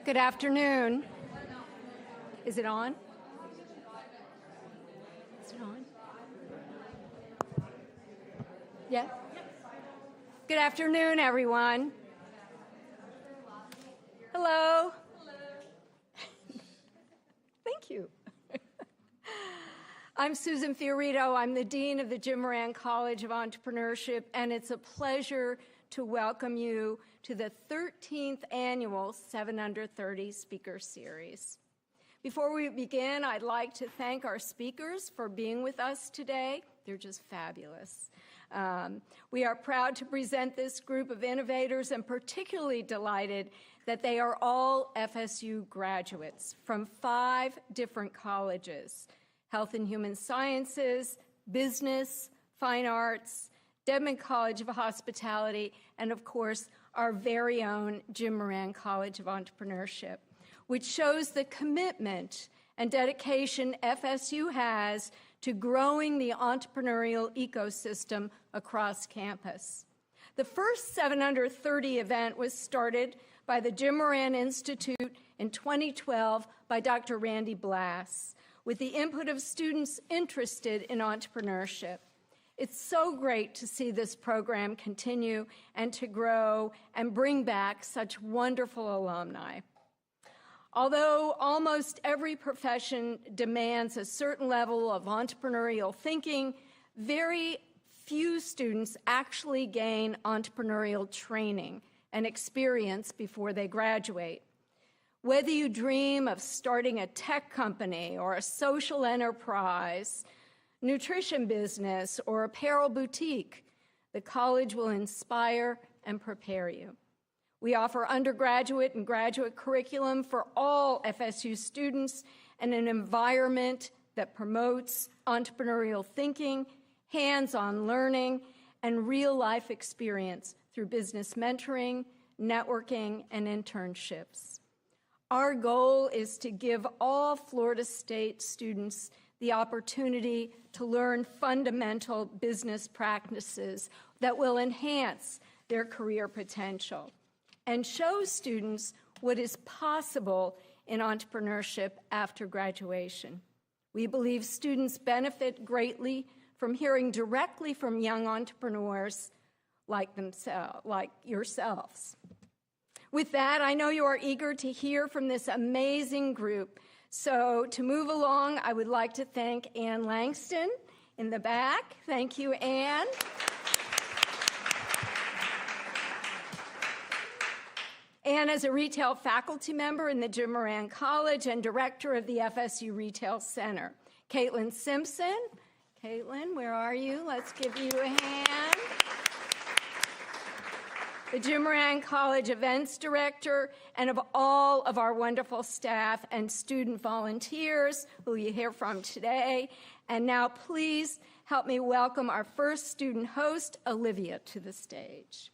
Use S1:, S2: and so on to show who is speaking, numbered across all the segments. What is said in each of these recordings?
S1: Good afternoon. Is it on? Is it on? Yeah? Good afternoon, everyone. Hello. Thank you. I'm Susan Fiorito. I'm the Dean of the Jim Moran College of Entrepreneurship, and it's a pleasure to welcome you to the 13th annual 7 Under 30 Speaker Series. Before we begin, I'd like to thank our speakers for being with us today. They're just fabulous. We are proud to present this group of innovators and particularly delighted that they are all FSU graduates from 5 different colleges: Health and Human Sciences, Business, Fine Arts, Dedman College of Hospitality, and of course, our very own Jim Moran College of Entrepreneurship, which shows the commitment and dedication FSU has to growing the entrepreneurial ecosystem across campus. The first 7 Under 30 event was started by the Jim Moran Institute in 2012 by Dr. Randy Blass, with the input of students interested in entrepreneurship. It's so great to see this program continue and to grow and bring back such wonderful alumni. Although almost every profession demands a certain level of entrepreneurial thinking, very few students actually gain entrepreneurial training and experience before they graduate. Whether you dream of starting a tech company or a social enterprise, nutrition business, or apparel boutique, the college will inspire and prepare you. We offer undergraduate and graduate curriculum for all FSU students and an environment that promotes entrepreneurial thinking, hands-on learning, and real-life experience through business mentoring, networking, and internships. Our goal is to give all Florida State students the opportunity to learn fundamental business practices that will enhance their career potential and show students what is possible in entrepreneurship after graduation. We believe students benefit greatly from hearing directly from young entrepreneurs like yourselves. With that, I know you are eager to hear from this amazing group. So to move along, I would like to thank Ann Langston in the back. Thank you, Ann. Ann is a retail faculty member in the Jim Moran College and director of the FSU Retail Center. Caitlin Simpson. Caitlin, where are you? Let's give you a hand. The Jim Moran College Events Director, and of all of our wonderful staff and student volunteers who you hear from today. And now please help me welcome our first student host, Olivia, to the stage.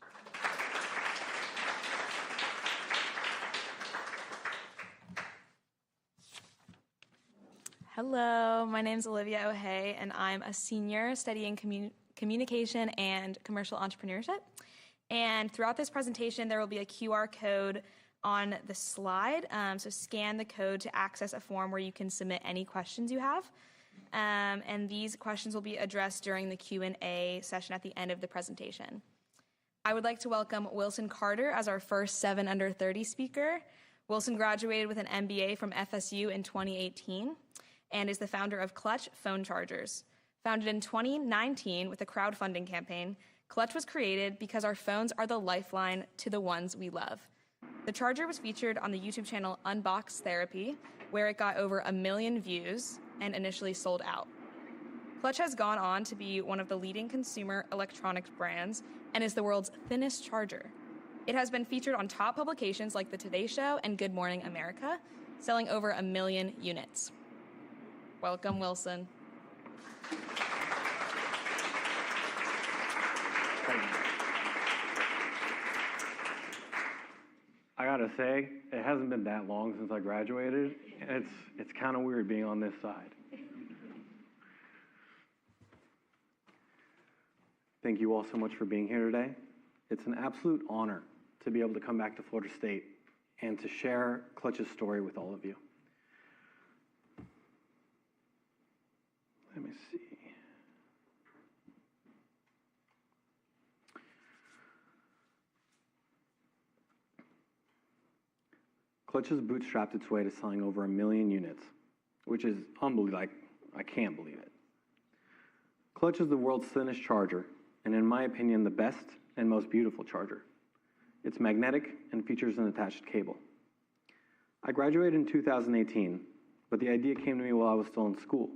S2: Hello, my name is Olivia O'Hay, and I'm a senior studying communication and commercial entrepreneurship. And throughout this presentation, there will be a QR code on the slide. So scan the code to access a form where you can submit any questions you have. And these questions will be addressed during the Q&A session at the end of the presentation. I would like to welcome Wilson Carter as our first 7 Under 30 speaker. Wilson graduated with an MBA from FSU in 2018 and is the founder of Clutch Phone Chargers. Founded in 2019 with a crowdfunding campaign, Clutch was created because our phones are the lifeline to the ones we love. The charger was featured on the YouTube channel Unbox Therapy, where it got over 1 million views and initially sold out. Clutch has gone on to be one of the leading consumer electronics brands and is the world's thinnest charger. It has been featured on top publications like The Today Show and Good Morning America, selling over 1 million units. Welcome, Wilson.
S3: I gotta say, it hasn't been that long since I graduated, and it's kind of weird being on this side. Thank you all so much for being here today. It's an absolute honor to be able to come back to Florida State and to share Clutch's story with all of you. Let me see. Clutch has bootstrapped its way to selling over 1 million units, which is unbelievable. I can't believe it. Clutch is the world's thinnest charger, and in my opinion, the best and most beautiful charger. It's magnetic and features an attached cable. I graduated in 2018, but the idea came to me while I was still in school.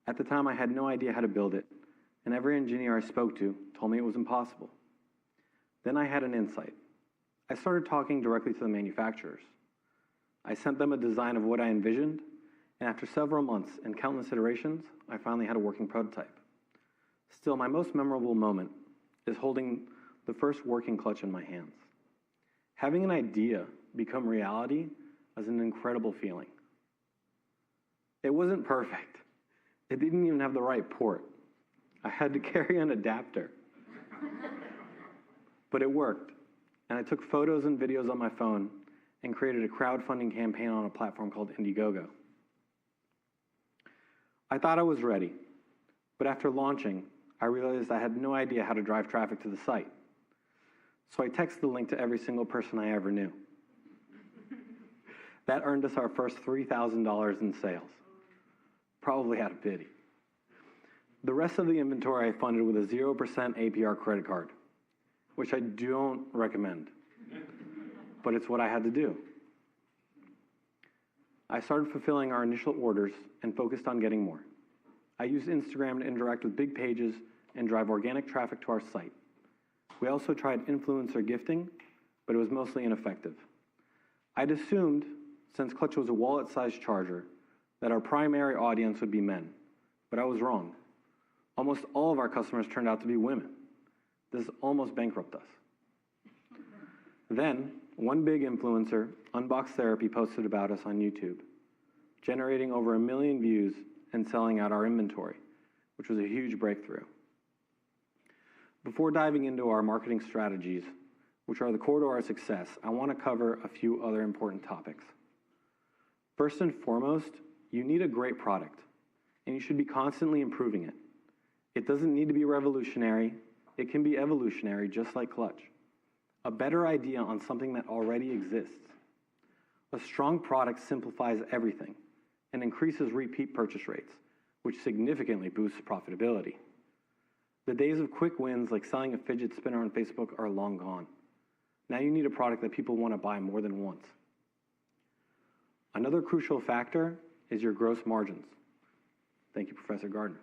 S3: At the time, I had no idea how to build it, and every engineer I spoke to told me it was impossible. Then I had an insight. I started talking directly to the manufacturers. I sent them a design of what I envisioned, and after several months and countless iterations, I finally had a working prototype. Still, my most memorable moment is holding the first working clutch in my hands. Having an idea become reality is an incredible feeling. It wasn't perfect. It didn't even have the right port. I had to carry an adapter. But it worked, and I took photos and videos on my phone and created a crowdfunding campaign on a platform called Indiegogo. I thought I was ready, but after launching, I realized I had no idea how to drive traffic to the site. So I texted the link to every single person I ever knew. That earned us our first $3,000 in sales. Probably out of pity. The rest of the inventory I funded with a 0% APR credit card, which I don't recommend, but it's what I had to do. I started fulfilling our initial orders and focused on getting more. I used Instagram to interact with big pages and drive organic traffic to our site. We also tried influencer gifting, but it was mostly ineffective. I'd assumed, since Clutch was a wallet-sized charger, that our primary audience would be men, but I was wrong. Almost all of our customers turned out to be women. This almost bankrupted us. Then, one big influencer, Unbox Therapy, posted about us on YouTube, generating over 1 million views and selling out our inventory, which was a huge breakthrough. Before diving into our marketing strategies, which are the core to our success, I want to cover a few other important topics. First and foremost, you need a great product, and you should be constantly improving it. It doesn't need to be revolutionary. It can be evolutionary, just like Clutch. A better idea on something that already exists. A strong product simplifies everything and increases repeat purchase rates, which significantly boosts profitability. The days of quick wins like selling a fidget spinner on Facebook are long gone. Now you need a product that people want to buy more than once. Another crucial factor is your gross margins. Thank you, Professor Gardner.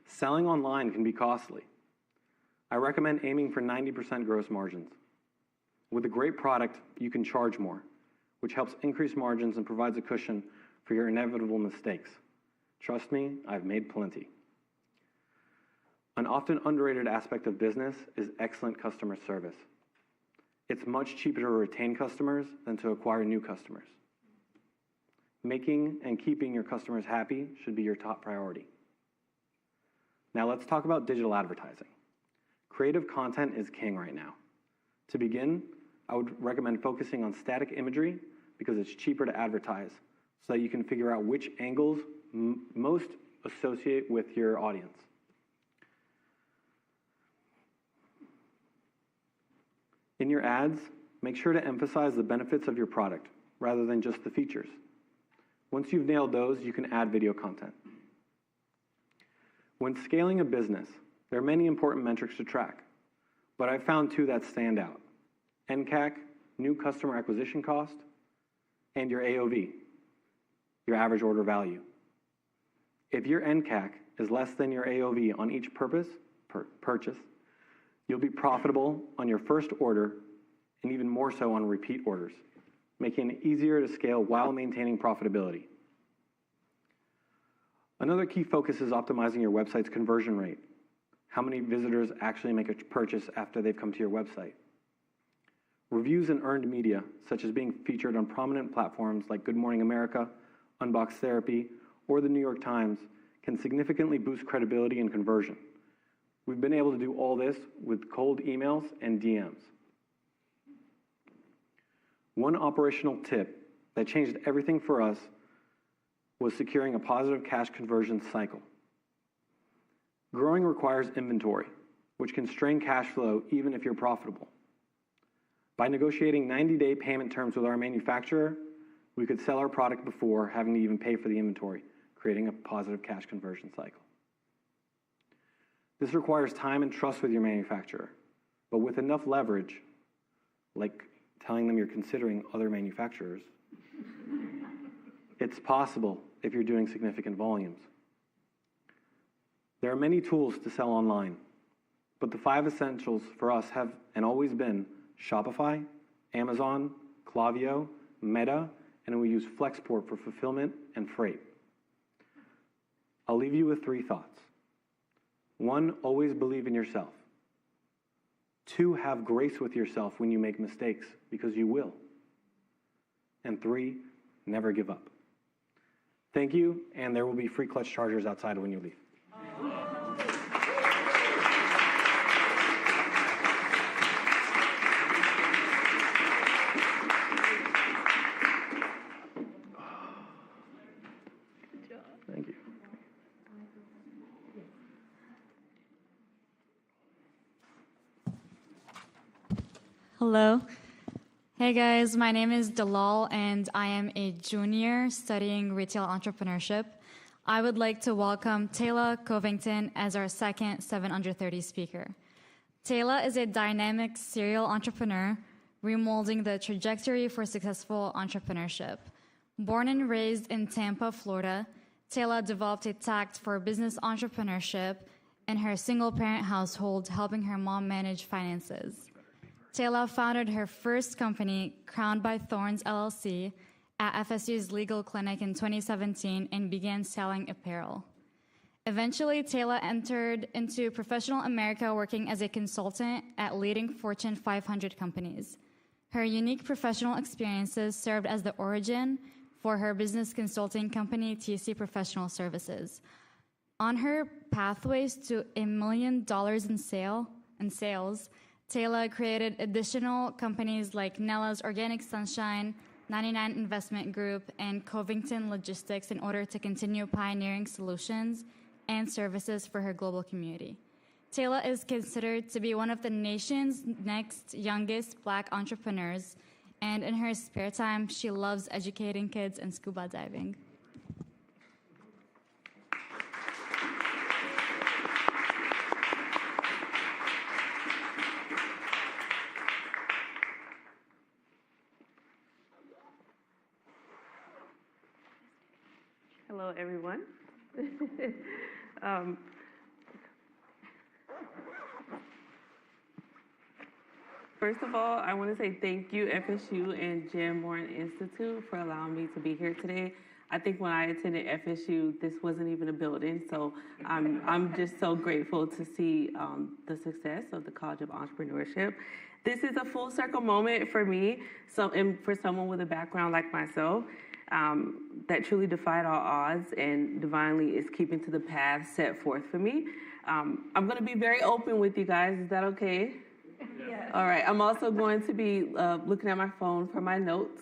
S3: Selling online can be costly. I recommend aiming for 90% gross margins. With a great product, you can charge more, which helps increase margins and provides a cushion for your inevitable mistakes. Trust me, I've made plenty. An often underrated aspect of business is excellent customer service. It's much cheaper to retain customers than to acquire new customers. Making and keeping your customers happy should be your top priority. Now let's talk about digital advertising. Creative content is king right now. To begin, I would recommend focusing on static imagery because it's cheaper to advertise so that you can figure out which angles most associate with your audience. In your ads, make sure to emphasize the benefits of your product rather than just the features. Once you've nailed those, you can add video content. When scaling a business, there are many important metrics to track, but I've found two that stand out: NCAC, new customer acquisition cost, and your AOV, your average order value. If your NCAC is less than your AOV on each purchase, you'll be profitable on your first order and even more so on repeat orders, making it easier to scale while maintaining profitability. Another key focus is optimizing your website's conversion rate. How many visitors actually make a purchase after they've come to your website? Reviews and earned media, such as being featured on prominent platforms like Good Morning America, Unbox Therapy, or the New York Times, can significantly boost credibility and conversion. We've been able to do all this with cold emails and DMs. One operational tip that changed everything for us was securing a positive cash conversion cycle. Growing requires inventory, which can strain cash flow even if you're profitable. By negotiating 90-day payment terms with our manufacturer, we could sell our product before having to even pay for the inventory, creating a positive cash conversion cycle. This requires time and trust with your manufacturer, but with enough leverage, like telling them you're considering other manufacturers, it's possible if you're doing significant volumes. There are many tools to sell online, but the 5 essentials for us have and always been Shopify, Amazon, Klaviyo, Meta, and we use Flexport for fulfillment and freight. I'll leave you with 3 thoughts. 1, always believe in yourself. 2, have grace with yourself when you make mistakes, because you will. And 3, never give up. Thank you, and there will be free clutch chargers outside when you leave. Thank you.
S4: Hello. Hey guys, my name is Dalal and I am a junior studying retail entrepreneurship. I would like to welcome Tayla Covington as our second 7 Under 30 speaker. Tayla is a dynamic serial entrepreneur remolding the trajectory for successful entrepreneurship. Born and raised in Tampa, Florida, Tayla developed a tact for business entrepreneurship in her single-parent household, helping her mom manage finances. Tayla founded her first company, Crowned by Thorns, LLC, at FSU's legal clinic in 2017 and began selling apparel. Eventually, Tayla entered into professional America working as a consultant at leading Fortune 500 companies. Her unique professional experiences served as the origin for her business consulting company, TC Professional Services. On her pathways to $1 million in sales, Tayla created additional companies like Nella's Organic Sunshine, 99 Investment Group, and Covington Logistics in order to continue pioneering solutions and services for her global community. Tayla is considered to be one of the nation's next youngest Black entrepreneurs, and in her spare time, she loves educating kids and scuba diving.
S5: Hello, everyone. First of all, I want to say thank you, FSU and Jim Moran Institute, for allowing me to be here today. I think when I attended FSU, this wasn't even a building, so I'm just so grateful to see the success of the College of Entrepreneurship. This is a full circle moment for me, and for someone with a background like myself, that truly defied all odds and divinely is keeping to the path set forth for me. I'm going to be very open with you guys. Is that okay? Yes. All right. I'm also going to be looking at my phone for my notes,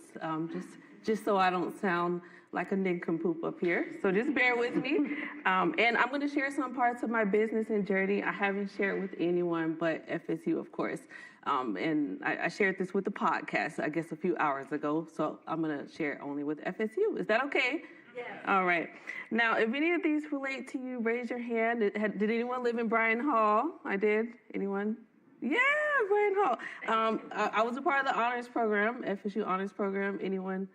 S5: just so I don't sound like a nincompoop up here. So just bear with me. And I'm going to share some parts of my business and journey I haven't shared with anyone but FSU, of course. And I shared this with the podcast, I guess, a few hours ago. So I'm going to share it only with FSU. Is that okay? Yes. All right. Now, if any of these relate to you, raise your hand. Did anyone live in Bryan Hall? I did. Anyone? Yeah, Bryan Hall. I was a part of the honors program, FSU honors program. Anyone?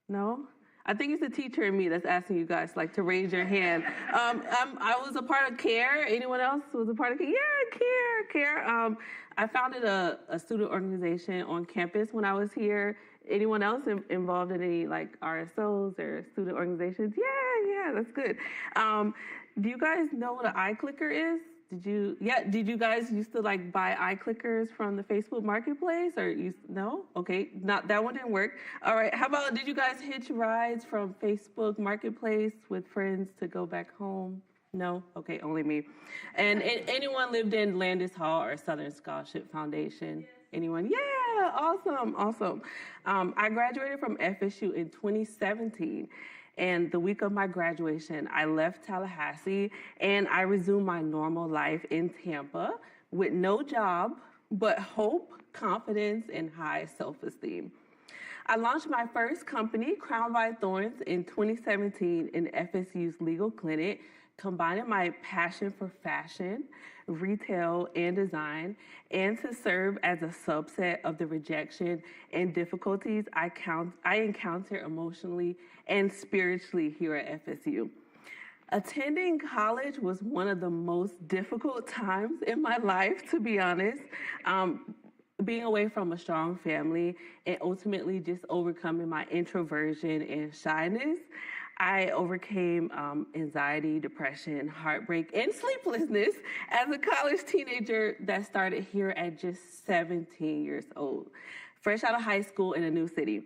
S5: No? I think it's the teacher in me that's asking you guys to raise your hand. I was a part of CARE. Anyone else was a part of CARE? Yeah, CARE. I founded a student organization on campus when I was here. Anyone else involved in any RSOs or student organizations? Yeah, that's good. Do you guys know what an iClicker is? Did you guys used to buy iClickers from the Facebook Marketplace no? Okay, that one didn't work. All right, how about, did you guys hitch rides from Facebook Marketplace with friends to go back home? No? Okay, only me. And anyone lived in Landis Hall or Southern Scholarship Foundation? Anyone? Yeah, Awesome. I graduated from FSU in 2017. And the week of my graduation, I left Tallahassee and I resumed my normal life in Tampa with no job, but hope, confidence, and high self-esteem. I launched my first company, Crowned by Thorns, in 2017 in FSU's legal clinic, combining my passion for fashion, retail, and design, and to serve as a subset of the rejection and difficulties I encounter emotionally and spiritually here at FSU. Attending college was one of the most difficult times in my life, to be honest. Being away from a strong family and ultimately just overcoming my introversion and shyness, I overcame anxiety, depression, heartbreak, and sleeplessness as a college teenager that started here at just 17 years old, fresh out of high school in a new city.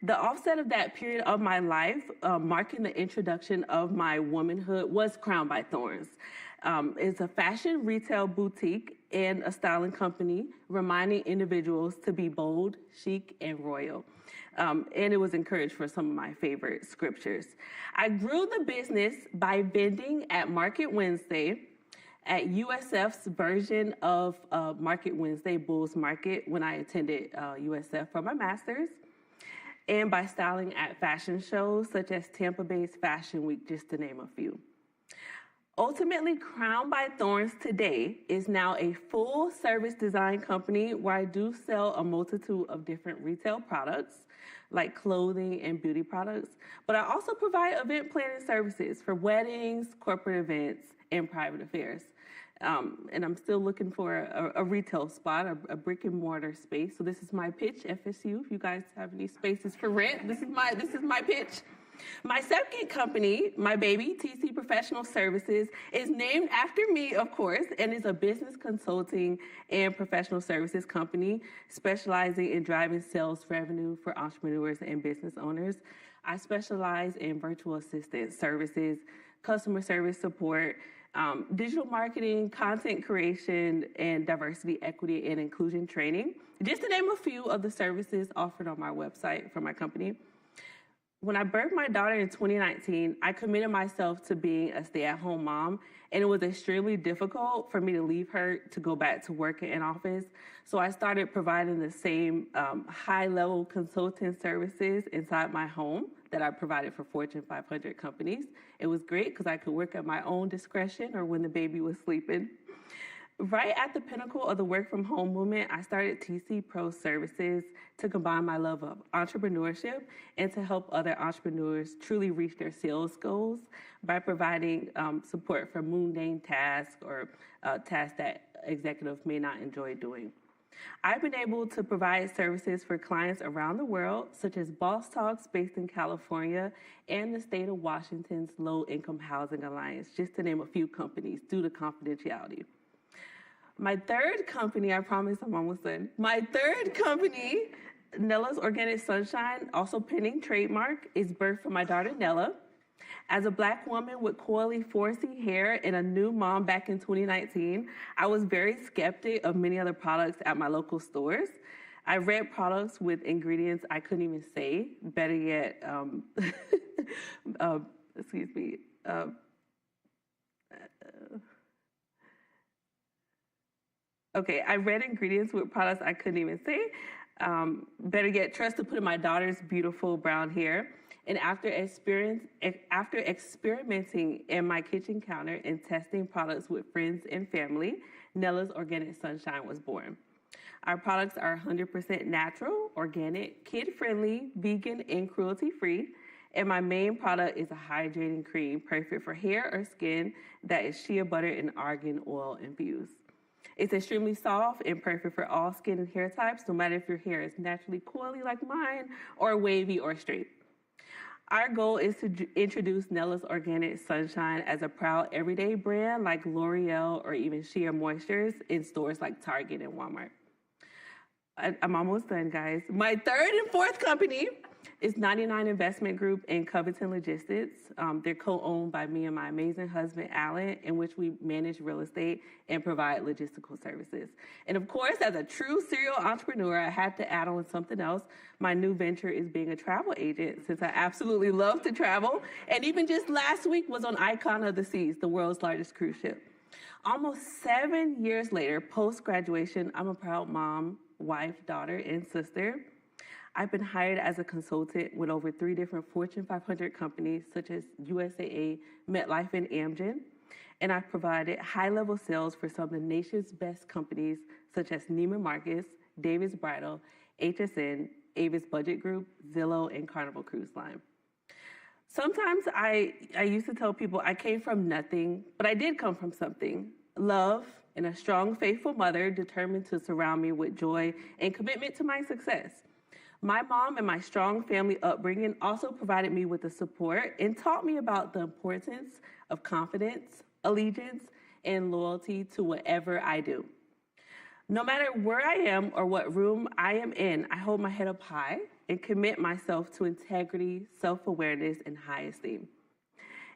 S5: The offset of that period of my life, marking the introduction of my womanhood, was Crowned by Thorns. It's a fashion retail boutique and a styling company reminding individuals to be bold, chic, and royal. And it was encouraged for some of my favorite scriptures. I grew the business by vending at Market Wednesday, at USF's version of Market Wednesday, Bulls Market, when I attended USF for my master's, and by styling at fashion shows such as Tampa Bay's Fashion Week, just to name a few. Ultimately, Crowned by Thorns today is now a full-service design company where I do sell a multitude of different retail products, like clothing and beauty products, but I also provide event planning services for weddings, corporate events, and private affairs. And I'm still looking for a retail spot, a brick and mortar space. So this is my pitch, FSU. If you guys have any spaces for rent, this is my pitch. My second company, my baby, TC Professional Services, is named after me, of course, and is a business consulting and professional services company specializing in driving sales revenue for entrepreneurs and business owners. I specialize in virtual assistant services, customer service support, digital marketing, content creation, and diversity, equity, and inclusion training, just to name a few of the services offered on my website for my company. When I birthed my daughter in 2019, I committed myself to being a stay-at-home mom, and it was extremely difficult for me to leave her to go back to work in office. So I started providing the same high-level consulting services inside my home that I provided for Fortune 500 companies. It was great because I could work at my own discretion or when the baby was sleeping. Right at the pinnacle of the work-from-home movement, I started TC Pro Services to combine my love of entrepreneurship and to help other entrepreneurs truly reach their sales goals by providing support for mundane tasks or tasks that executives may not enjoy doing. I've been able to provide services for clients around the world, such as Boss Talks based in California and the state of Washington's Low Income Housing Alliance, just to name a few companies due to confidentiality. My third company, I promise I'm almost done. My third company, Nella's Organic Sunshine, also pending trademark, is birthed from my daughter Nella. As a Black woman with coily, foresty hair and a new mom back in 2019, I was very skeptic of many other products at my local stores. I read products with ingredients I couldn't even say. Better yet, I read ingredients with products I couldn't even say. Better yet, trust to put in my daughter's beautiful brown hair. And after experimenting in my kitchen counter and testing products with friends and family, Nella's Organic Sunshine was born. Our products are 100% natural, organic, kid-friendly, vegan, and cruelty-free. And my main product is a hydrating cream, perfect for hair or skin that is shea butter and argan oil infused. It's extremely soft and perfect for all skin and hair types, no matter if your hair is naturally coily like mine or wavy or straight. Our goal is to introduce Nella's Organic Sunshine as a proud everyday brand like L'Oreal or even Sheer Moistures in stores like Target and Walmart. I'm almost done, guys. My third and fourth company is 99 Investment Group and Covington Logistics. They're co-owned by me and my amazing husband, Alan, in which we manage real estate and provide logistical services. And of course, as a true serial entrepreneur, I had to add on something else. My new venture is being a travel agent, since I absolutely love to travel. And even just last week was on Icon of the Seas, the world's largest cruise ship. Almost 7 years later, post-graduation, I'm a proud mom, wife, daughter, and sister. I've been hired as a consultant with over 3 different Fortune 500 companies, such as USAA, MetLife, and Amgen. And I've provided high-level sales for some of the nation's best companies, such as Neiman Marcus, Davis Bridal, HSN, Avis Budget Group, Zillow, and Carnival Cruise Line. Sometimes I used to tell people I came from nothing, but I did come from something. Love and a strong, faithful mother determined to surround me with joy and commitment to my success. My mom and my strong family upbringing also provided me with the support and taught me about the importance of confidence, allegiance, and loyalty to whatever I do. No matter where I am or what room I am in, I hold my head up high and commit myself to integrity, self-awareness, and high esteem.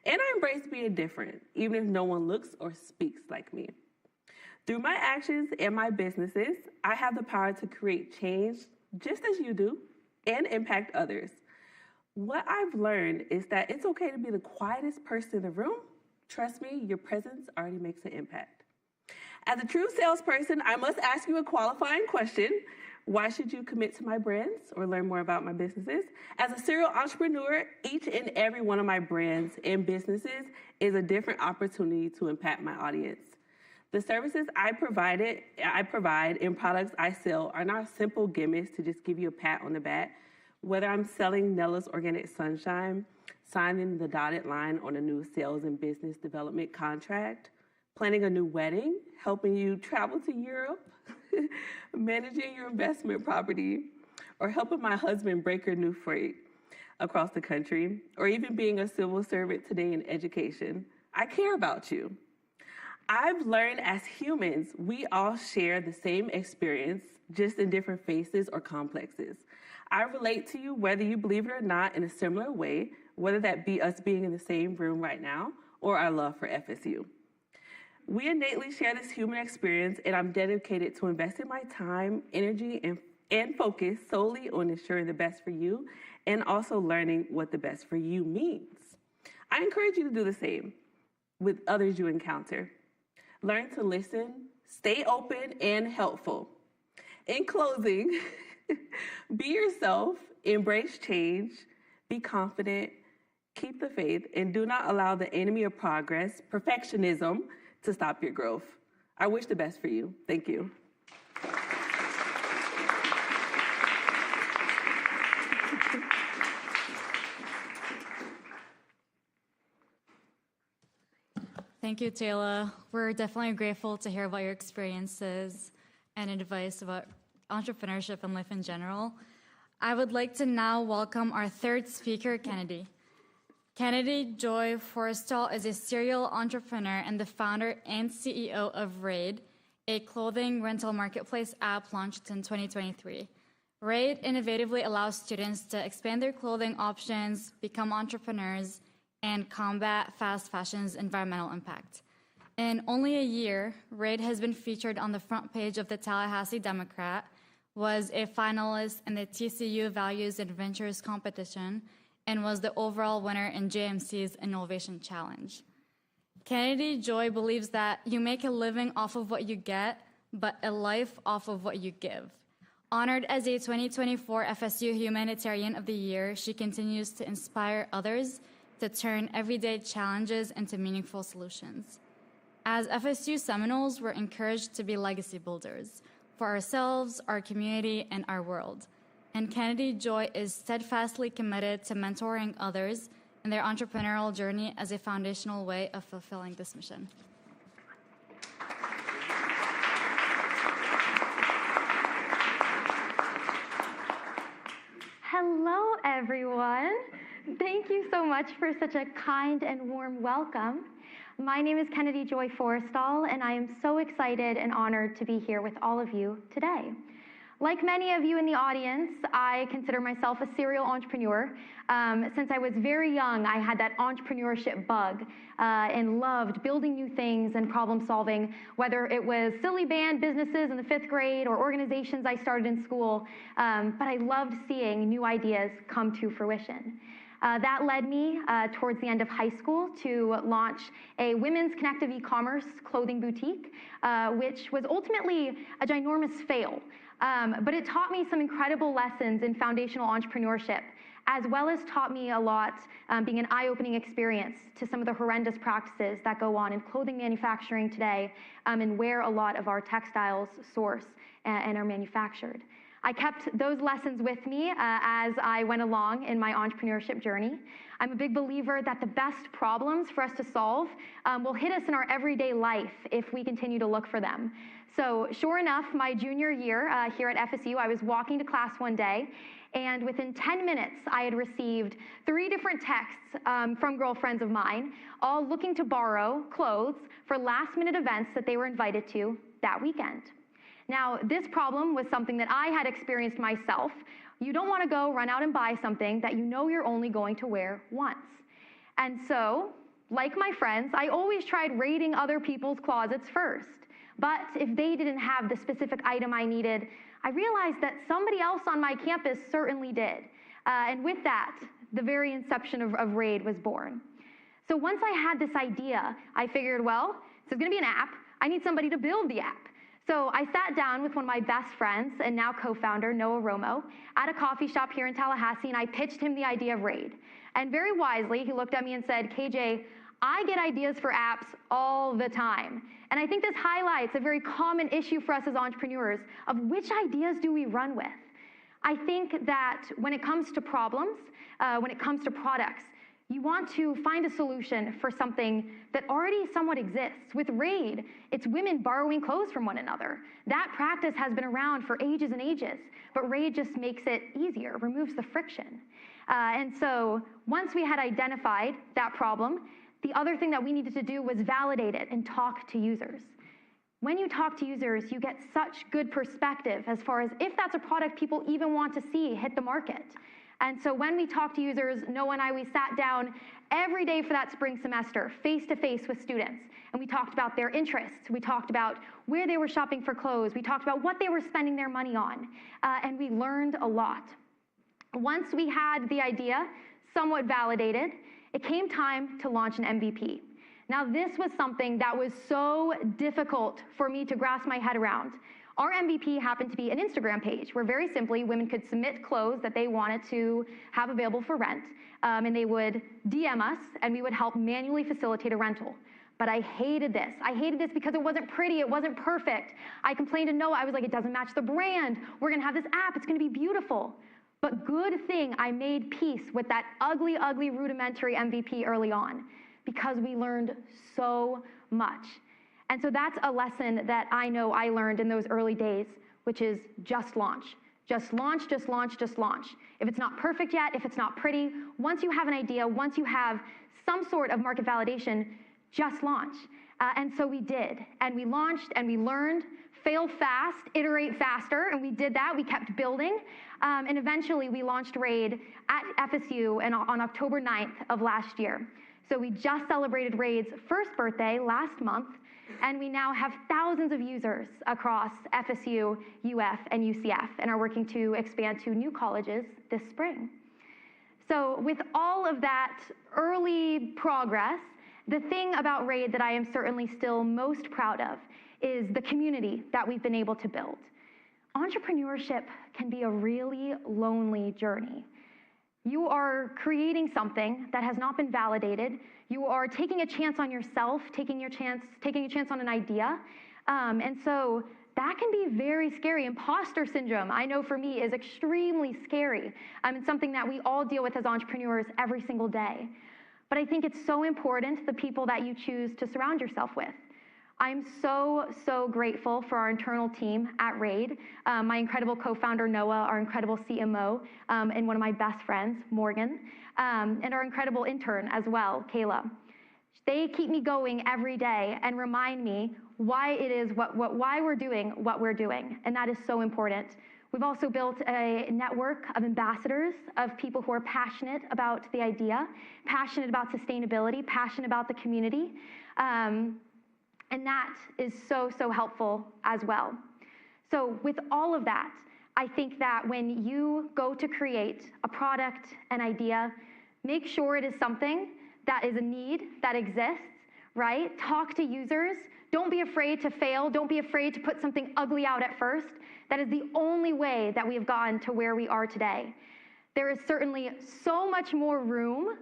S5: And I embrace being different, even if no one looks or speaks like me. Through my actions and my businesses, I have the power to create change just as you do and impact others. What I've learned is that it's okay to be the quietest person in the room. Trust me, your presence already makes an impact. As a true salesperson, I must ask you a qualifying question. Why should you commit to my brands or learn more about my businesses? As a serial entrepreneur, each and every one of my brands and businesses is a different opportunity to impact my audience. The services I provide and products I sell are not simple gimmicks to just give you a pat on the back. Whether I'm selling Nella's Organic Sunshine, signing the dotted line on a new sales and business development contract, planning a new wedding, helping you travel to Europe, managing your investment property, or helping my husband break her new freight across the country, or even being a civil servant today in education, I care about you. I've learned as humans, we all share the same experience, just in different phases or complexes. I relate to you whether you believe it or not in a similar way, whether that be us being in the same room right now or our love for FSU. We innately share this human experience, and I'm dedicated to investing my time, energy, and focus solely on ensuring the best for you and also learning what the best for you means. I encourage you to do the same with others you encounter. Learn to listen, stay open, and helpful. In closing, be yourself, embrace change, be confident, keep the faith, and do not allow the enemy of progress, perfectionism, to stop your growth. I wish the best for you. Thank you.
S4: Thank you, Tayla. We're definitely grateful to hear about your experiences and advice about entrepreneurship and life in general. I would like to now welcome our third speaker, Kennedy. Kennedy Joy Foristall is a serial entrepreneur and the founder and CEO of Raide, a clothing rental marketplace app launched in 2023. Raide innovatively allows students to expand their clothing options, become entrepreneurs, and combat fast fashion's environmental impact. In only a year, Raide has been featured on the front page of the Tallahassee Democrat, was a finalist in the TCU Values and Ventures competition, and was the overall winner in JMC's Innovation Challenge. Kennedy Joy believes that you make a living off of what you get, but a life off of what you give. Honored as a 2024 FSU Humanitarian of the Year, she continues to inspire others to turn everyday challenges into meaningful solutions. As FSU Seminoles, we're encouraged to be legacy builders for ourselves, our community, and our world. And Kennedy Joy is steadfastly committed to mentoring others in their entrepreneurial journey as a foundational way of fulfilling this mission.
S6: Hello, everyone. Thank you so much for such a kind and warm welcome. My name is Kennedy Joy Foristall, and I am so excited and honored to be here with all of you today. Like many of you in the audience, I consider myself a serial entrepreneur. Since I was very young, I had that entrepreneurship bug and loved building new things and problem solving, whether it was silly band businesses in the 5th grade or organizations I started in school, but I loved seeing new ideas come to fruition. That led me towards the end of high school to launch a women's connective e-commerce clothing boutique, which was ultimately a ginormous fail. But it taught me some incredible lessons in foundational entrepreneurship, as well as taught me a lot being an eye-opening experience to some of the horrendous practices that go on in clothing manufacturing today and where a lot of our textiles source and are manufactured. I kept those lessons with me as I went along in my entrepreneurship journey. I'm a big believer that the best problems for us to solve will hit us in our everyday life if we continue to look for them. So sure enough, my junior year here at FSU, I was walking to class one day, and within 10 minutes, I had received 3 different texts from girlfriends of mine, all looking to borrow clothes for last-minute events that they were invited to that weekend. Now, this problem was something that I had experienced myself. You don't want to go run out and buy something that you know you're only going to wear once. And so, like my friends, I always tried raiding other people's closets first. But if they didn't have the specific item I needed, I realized that somebody else on my campus certainly did. And with that, the very inception of Raide was born. So once I had this idea, I figured, well, this is going to be an app. I need somebody to build the app. So I sat down with one of my best friends and now co-founder, Noah Romo, at a coffee shop here in Tallahassee, and I pitched him the idea of Raide. And very wisely, he looked at me and said, KJ, I get ideas for apps all the time. And I think this highlights a very common issue for us as entrepreneurs of which ideas do we run with. I think that when it comes to problems, when it comes to products, you want to find a solution for something that already somewhat exists. With Raide, it's women borrowing clothes from one another. That practice has been around for ages and ages, but Raide just makes it easier, removes the friction. And so once we had identified that problem, the other thing that we needed to do was validate it and talk to users. When you talk to users, you get such good perspective as far as if that's a product people even want to see hit the market. And so when we talked to users, Noah and I, we sat down every day for that spring semester, face-to-face with students, and we talked about their interests. We talked about where they were shopping for clothes. We talked about what they were spending their money on, and we learned a lot. Once we had the idea somewhat validated, it came time to launch an MVP. Now, this was something that was so difficult for me to grasp my head around. Our MVP happened to be an Instagram page where very simply women could submit clothes that they wanted to have available for rent, and they would DM us and we would help manually facilitate a rental. But I hated this. I hated this because it wasn't pretty, it wasn't perfect. I complained to Noah, I was like, it doesn't match the brand. We're gonna have this app, it's gonna be beautiful. But good thing I made peace with that ugly, ugly rudimentary MVP early on because we learned so much. And so that's a lesson that I know I learned in those early days, which is just launch. Just launch, just launch, just launch. If it's not perfect yet, if it's not pretty, once you have an idea, once you have some sort of market validation, just launch. And so we did. And we launched and we learned, fail fast, iterate faster, and we did that. We kept building. And eventually we launched Raide at FSU on October 9th of last year. So we just celebrated Raide's first birthday last month, and we now have thousands of users across FSU, UF, and UCF, and are working to expand to new colleges this spring. So with all of that early progress, the thing about Raide that I am certainly still most proud of is the community that we've been able to build. Entrepreneurship can be a really lonely journey. You are creating something that has not been validated. You are taking a chance on yourself, taking a chance on an idea. And so that can be very scary. Imposter syndrome, I know for me, is extremely scary. It's something that we all deal with as entrepreneurs every single day. But I think it's so important, the people that you choose to surround yourself with. I'm so, so grateful for our internal team at Raide, my incredible co-founder, Noah, our incredible CMO, and one of my best friends, Morgan, and our incredible intern as well, Kayla. They keep me going every day and remind me why it is why we're doing what we're doing, and that is so important. We've also built a network of ambassadors, of people who are passionate about the idea, passionate about sustainability, passionate about the community. And that is so, so helpful as well. So with all of that, I think that when you go to create a product, an idea, make sure it is something that is a need that exists, right? Talk to users. Don't be afraid to fail. Don't be afraid to put something ugly out at first. That is the only way that we have gotten to where we are today. There is certainly so much more room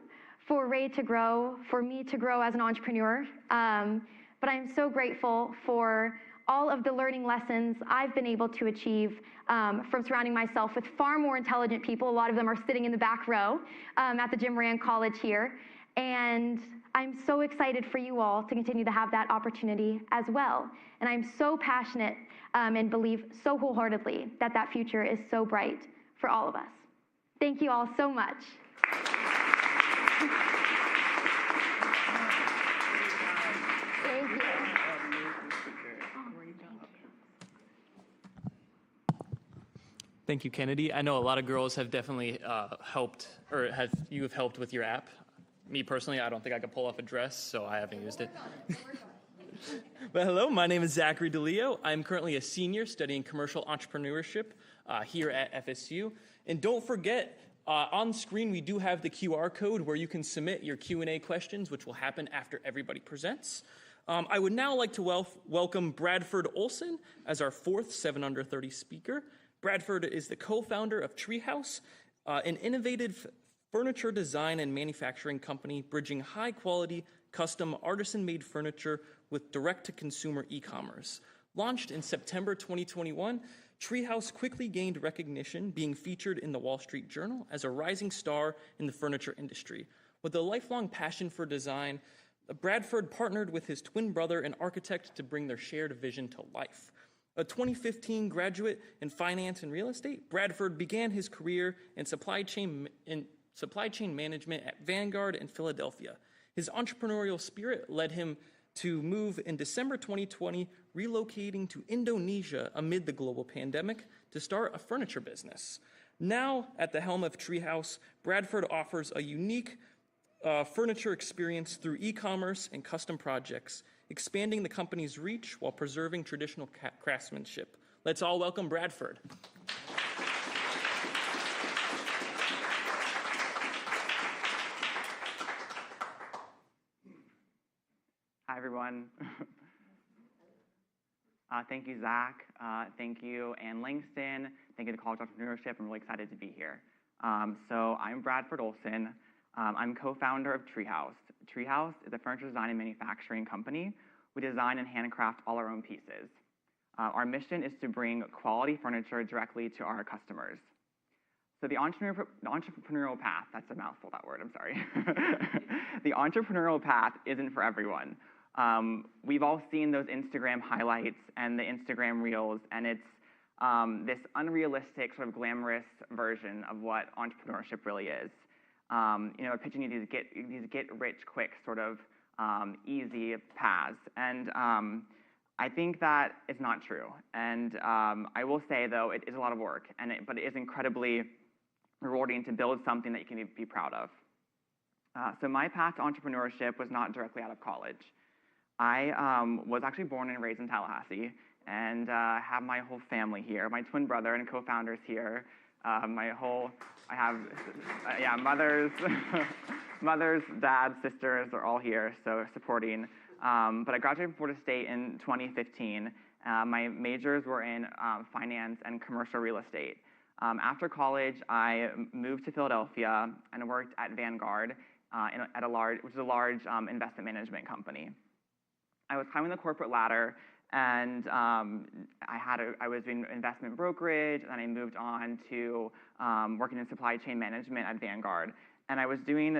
S6: for Raide to grow, for me to grow as an entrepreneur. But I'm so grateful for all of the learning lessons I've been able to achieve from surrounding myself with far more intelligent people. A lot of them are sitting in the back row at the Jim Moran College here. And I'm so excited for you all to continue to have that opportunity as well. And I'm so passionate and believe so wholeheartedly that that future is so bright for all of us. Thank you all so much. Thank you.
S7: Thank you, Kennedy. I know a lot of girls have definitely helped, or you have helped with your app. Me personally, I don't think I could pull off a dress, so I haven't used it. But hello, my name is Zachary DeLeo. I'm currently a senior studying commercial entrepreneurship here at FSU. And don't forget, on screen we do have the QR code where you can submit your Q&A questions, which will happen after everybody presents. I would now like to welcome Bradford Olson as our fourth 7 Under 30 speaker. Bradford is the co-founder of TreeHause, an innovative furniture design and manufacturing company bridging high-quality, custom, artisan-made furniture with direct-to-consumer e-commerce. Launched in September 2021, TreeHause quickly gained recognition, being featured in the Wall Street Journal as a rising star in the furniture industry. With a lifelong passion for design, Bradford partnered with his twin brother, an architect, to bring their shared vision to life. A 2015 graduate in finance and real estate, Bradford began his career in supply chain management at Vanguard in Philadelphia. His entrepreneurial spirit led him to move in December 2020, relocating to Indonesia amid the global pandemic to start a furniture business. Now, at the helm of TreeHause, Bradford offers a unique furniture experience through e-commerce and custom projects, expanding the company's reach while preserving traditional craftsmanship. Let's all welcome Bradford.
S8: Hi, everyone. Thank you, Zach. Thank you, Ann Langston. Thank you to College Entrepreneurship. I'm really excited to be here. So I'm Bradford Olson. I'm co-founder of TreeHause. TreeHause is a furniture design and manufacturing company. We design and handcraft all our own pieces. Our mission is to bring quality furniture directly to our customers. So the entrepreneurial path, that's a mouthful, that word, I'm sorry. The entrepreneurial path isn't for everyone. We've all seen those Instagram highlights and the Instagram reels, and it's this unrealistic, sort of glamorous version of what entrepreneurship really is. We're pitching you these get-rich-quick sort of easy paths, and I think that is not true. And I will say, though, it is a lot of work, but it is incredibly rewarding to build something that you can be proud of. So my path to entrepreneurship was not directly out of college. I was actually born and raised in Tallahassee, and have my whole family here. My twin brother and co-founders here. Mothers, dads, sisters are all here, so supporting. But I graduated from Florida State in 2015. My majors were in finance and commercial real estate. After college, I moved to Philadelphia and worked at Vanguard, which is a large investment management company. I was climbing the corporate ladder, and I was doing investment brokerage, and then I moved on to working in supply chain management at Vanguard, and I was doing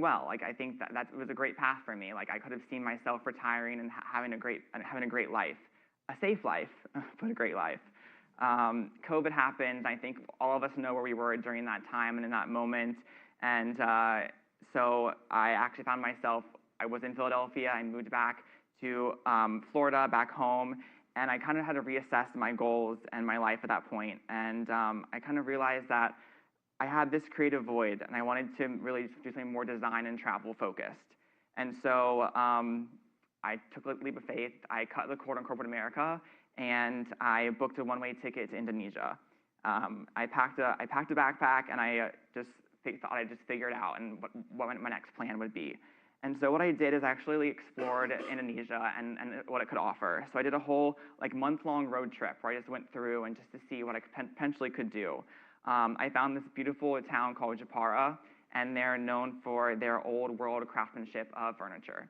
S8: well. Like, I think that was a great path for me. Like, I could have seen myself retiring and having a great life, a safe life, but a great life. COVID happened. I think all of us know where we were during that time and in that moment, and so I actually found myself. I was in Philadelphia. I moved back to Florida, back home, And I kind of had to reassess my goals and my life at that point. And I kind of realized that I had this creative void, and I wanted to really do something more design and travel focused. And so I took a leap of faith. I cut the cord on corporate America, and I booked a one-way ticket to Indonesia. I packed a backpack, and I just thought I'd just figure it out and what my next plan would be. And so what I did is actually explored Indonesia and what it could offer. So I did a whole month-long road trip where I just went through and just to see what I potentially could do. I found this beautiful town called Jepara, and they're known for their old world craftsmanship of furniture.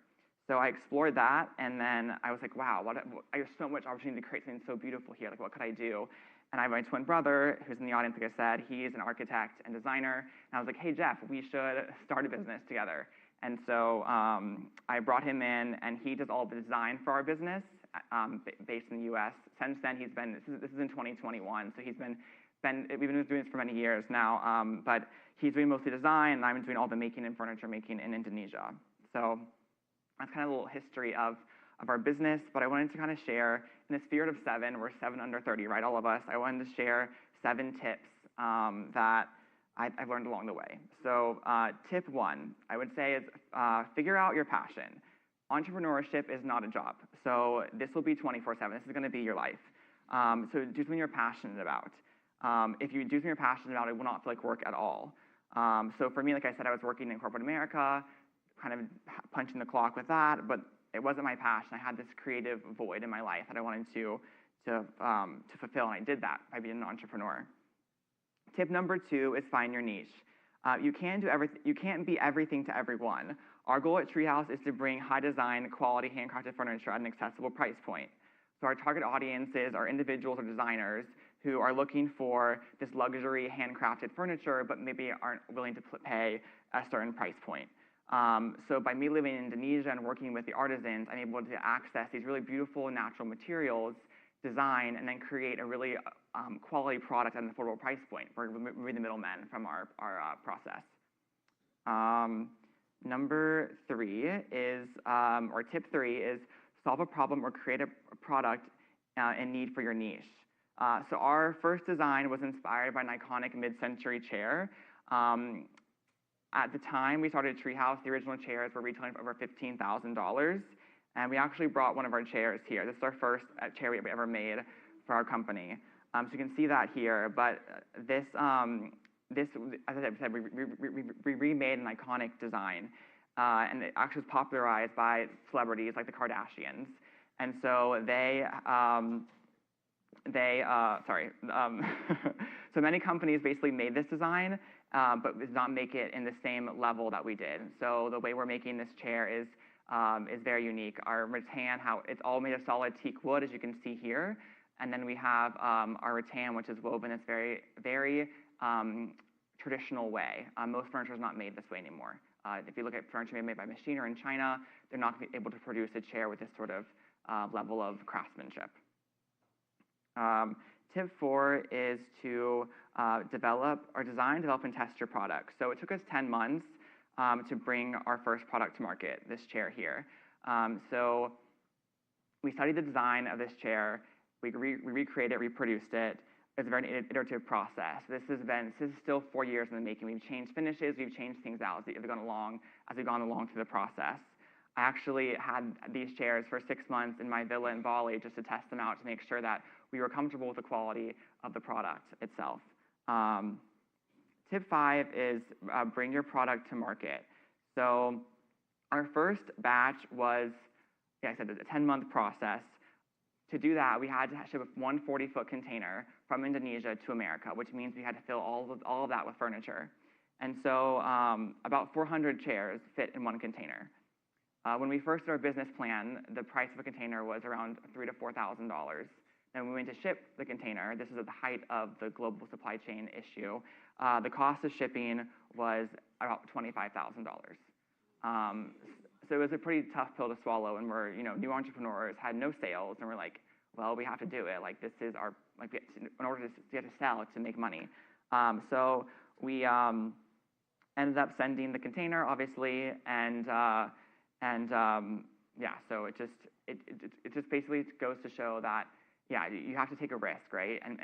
S8: So I explored that, and then I was like, wow, I have so much opportunity to create something so beautiful here. Like, what could I do? And I have my twin brother, who's in the audience, like I said. He's an architect and designer. And I was like, hey, Jeff, we should start a business together. And so I brought him in, and he does all the design for our business based in the US. Since then, this is in 2021, so we've been doing this for many years now, but he's doing mostly design, and I'm doing all the making and furniture making in Indonesia. So that's kind of a little history of our business, but I wanted to kind of share, in the spirit of 7, we're 7 under 30, right, all of us, I wanted to share 7 tips that I've learned along the way. So tip 1, I would say is figure out your passion. Entrepreneurship is not a job, so this will be 24/7. This is going to be your life. So do something you're passionate about. If you do something you're passionate about, it will not feel like work at all. So for me, like I said, I was working in corporate America, kind of punching the clock with that, but it wasn't my passion. I had this creative void in my life that I wanted to fulfill, and I did that by being an entrepreneur. Tip number 2 is find your niche. You can't be everything to everyone. Our goal at TreeHause is to bring high design, quality, handcrafted furniture at an accessible price point. So our target audiences are individuals or designers who are looking for this luxury handcrafted furniture, but maybe aren't willing to pay a certain price point. So by me living in Indonesia and working with the artisans, I'm able to access these really beautiful natural materials, design, and then create a really quality product at an affordable price point. We're the middlemen from our process. Number 3 is, or tip 3 is, solve a problem or create a product in need for your niche. So our first design was inspired by an iconic mid-century chair. At the time we started TreeHause, the original chairs were retailing for over $15,000, and we actually brought one of our chairs here. This is our first chair we ever made for our company. So you can see that here, but this, as I said, we remade an iconic design, and it actually was popularized by celebrities like the Kardashians. And so so many companies basically made this design, but did not make it in the same level that we did. So the way we're making this chair is very unique. Our rattan, it's all made of solid teak wood, as you can see here. And then we have our rattan, which is woven this very, very traditional way. Most furniture is not made this way anymore. If you look at furniture made by machine or in China, they're not able to produce a chair with this sort of level of craftsmanship. Tip 4 is to design, develop, and test your product. So it took us 10 months to bring our first product to market, this chair here. So we studied the design of this chair. We recreated it, reproduced it. It's a very iterative process. This is still 4 years in the making. We've changed finishes, we've changed things out as we've gone along through the process. I actually had these chairs for 6 months in my villa in Bali just to test them out to make sure that we were comfortable with the quality of the product itself. Tip 5 is bring your product to market. So our first batch was, like I said, a 10-month process. To do that, we had to ship one 40-foot container from Indonesia to America, which means we had to fill all of that with furniture. And so about 400 chairs fit in one container. When we first did our business plan, the price of a container was around $3,000 to $4,000. And when we went to ship the container, this is at the height of the global supply chain issue, the cost of shipping was about $25,000. So it was a pretty tough pill to swallow, and we're new entrepreneurs, had no sales, and we're like, well, we have to do it. Like, this is our, like, in order to get to sell, to make money. So we ended up sending the container, obviously, and yeah, so it just basically goes to show that, yeah, you have to take a risk, right, and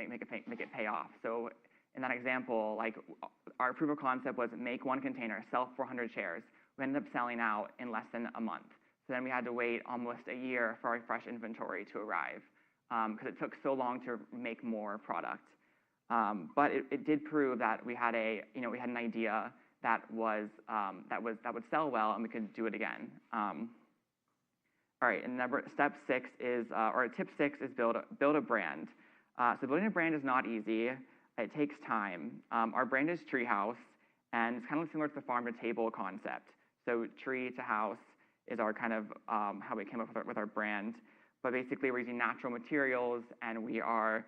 S8: make it pay off. So in that example, like our proof of concept was make one container, sell 400 chairs. We ended up selling out in less than a month. So then we had to wait almost a year for our fresh inventory to arrive because it took so long to make more product. But it did prove that we had we had an idea that would sell well, and we could do it again. All right, and tip 6 is build a brand. So building a brand is not easy. It takes time. Our brand is TreeHause, and it's kind of similar to the farm to table concept. So tree to house is our kind of how we came up with our brand. But basically, we're using natural materials, and we are,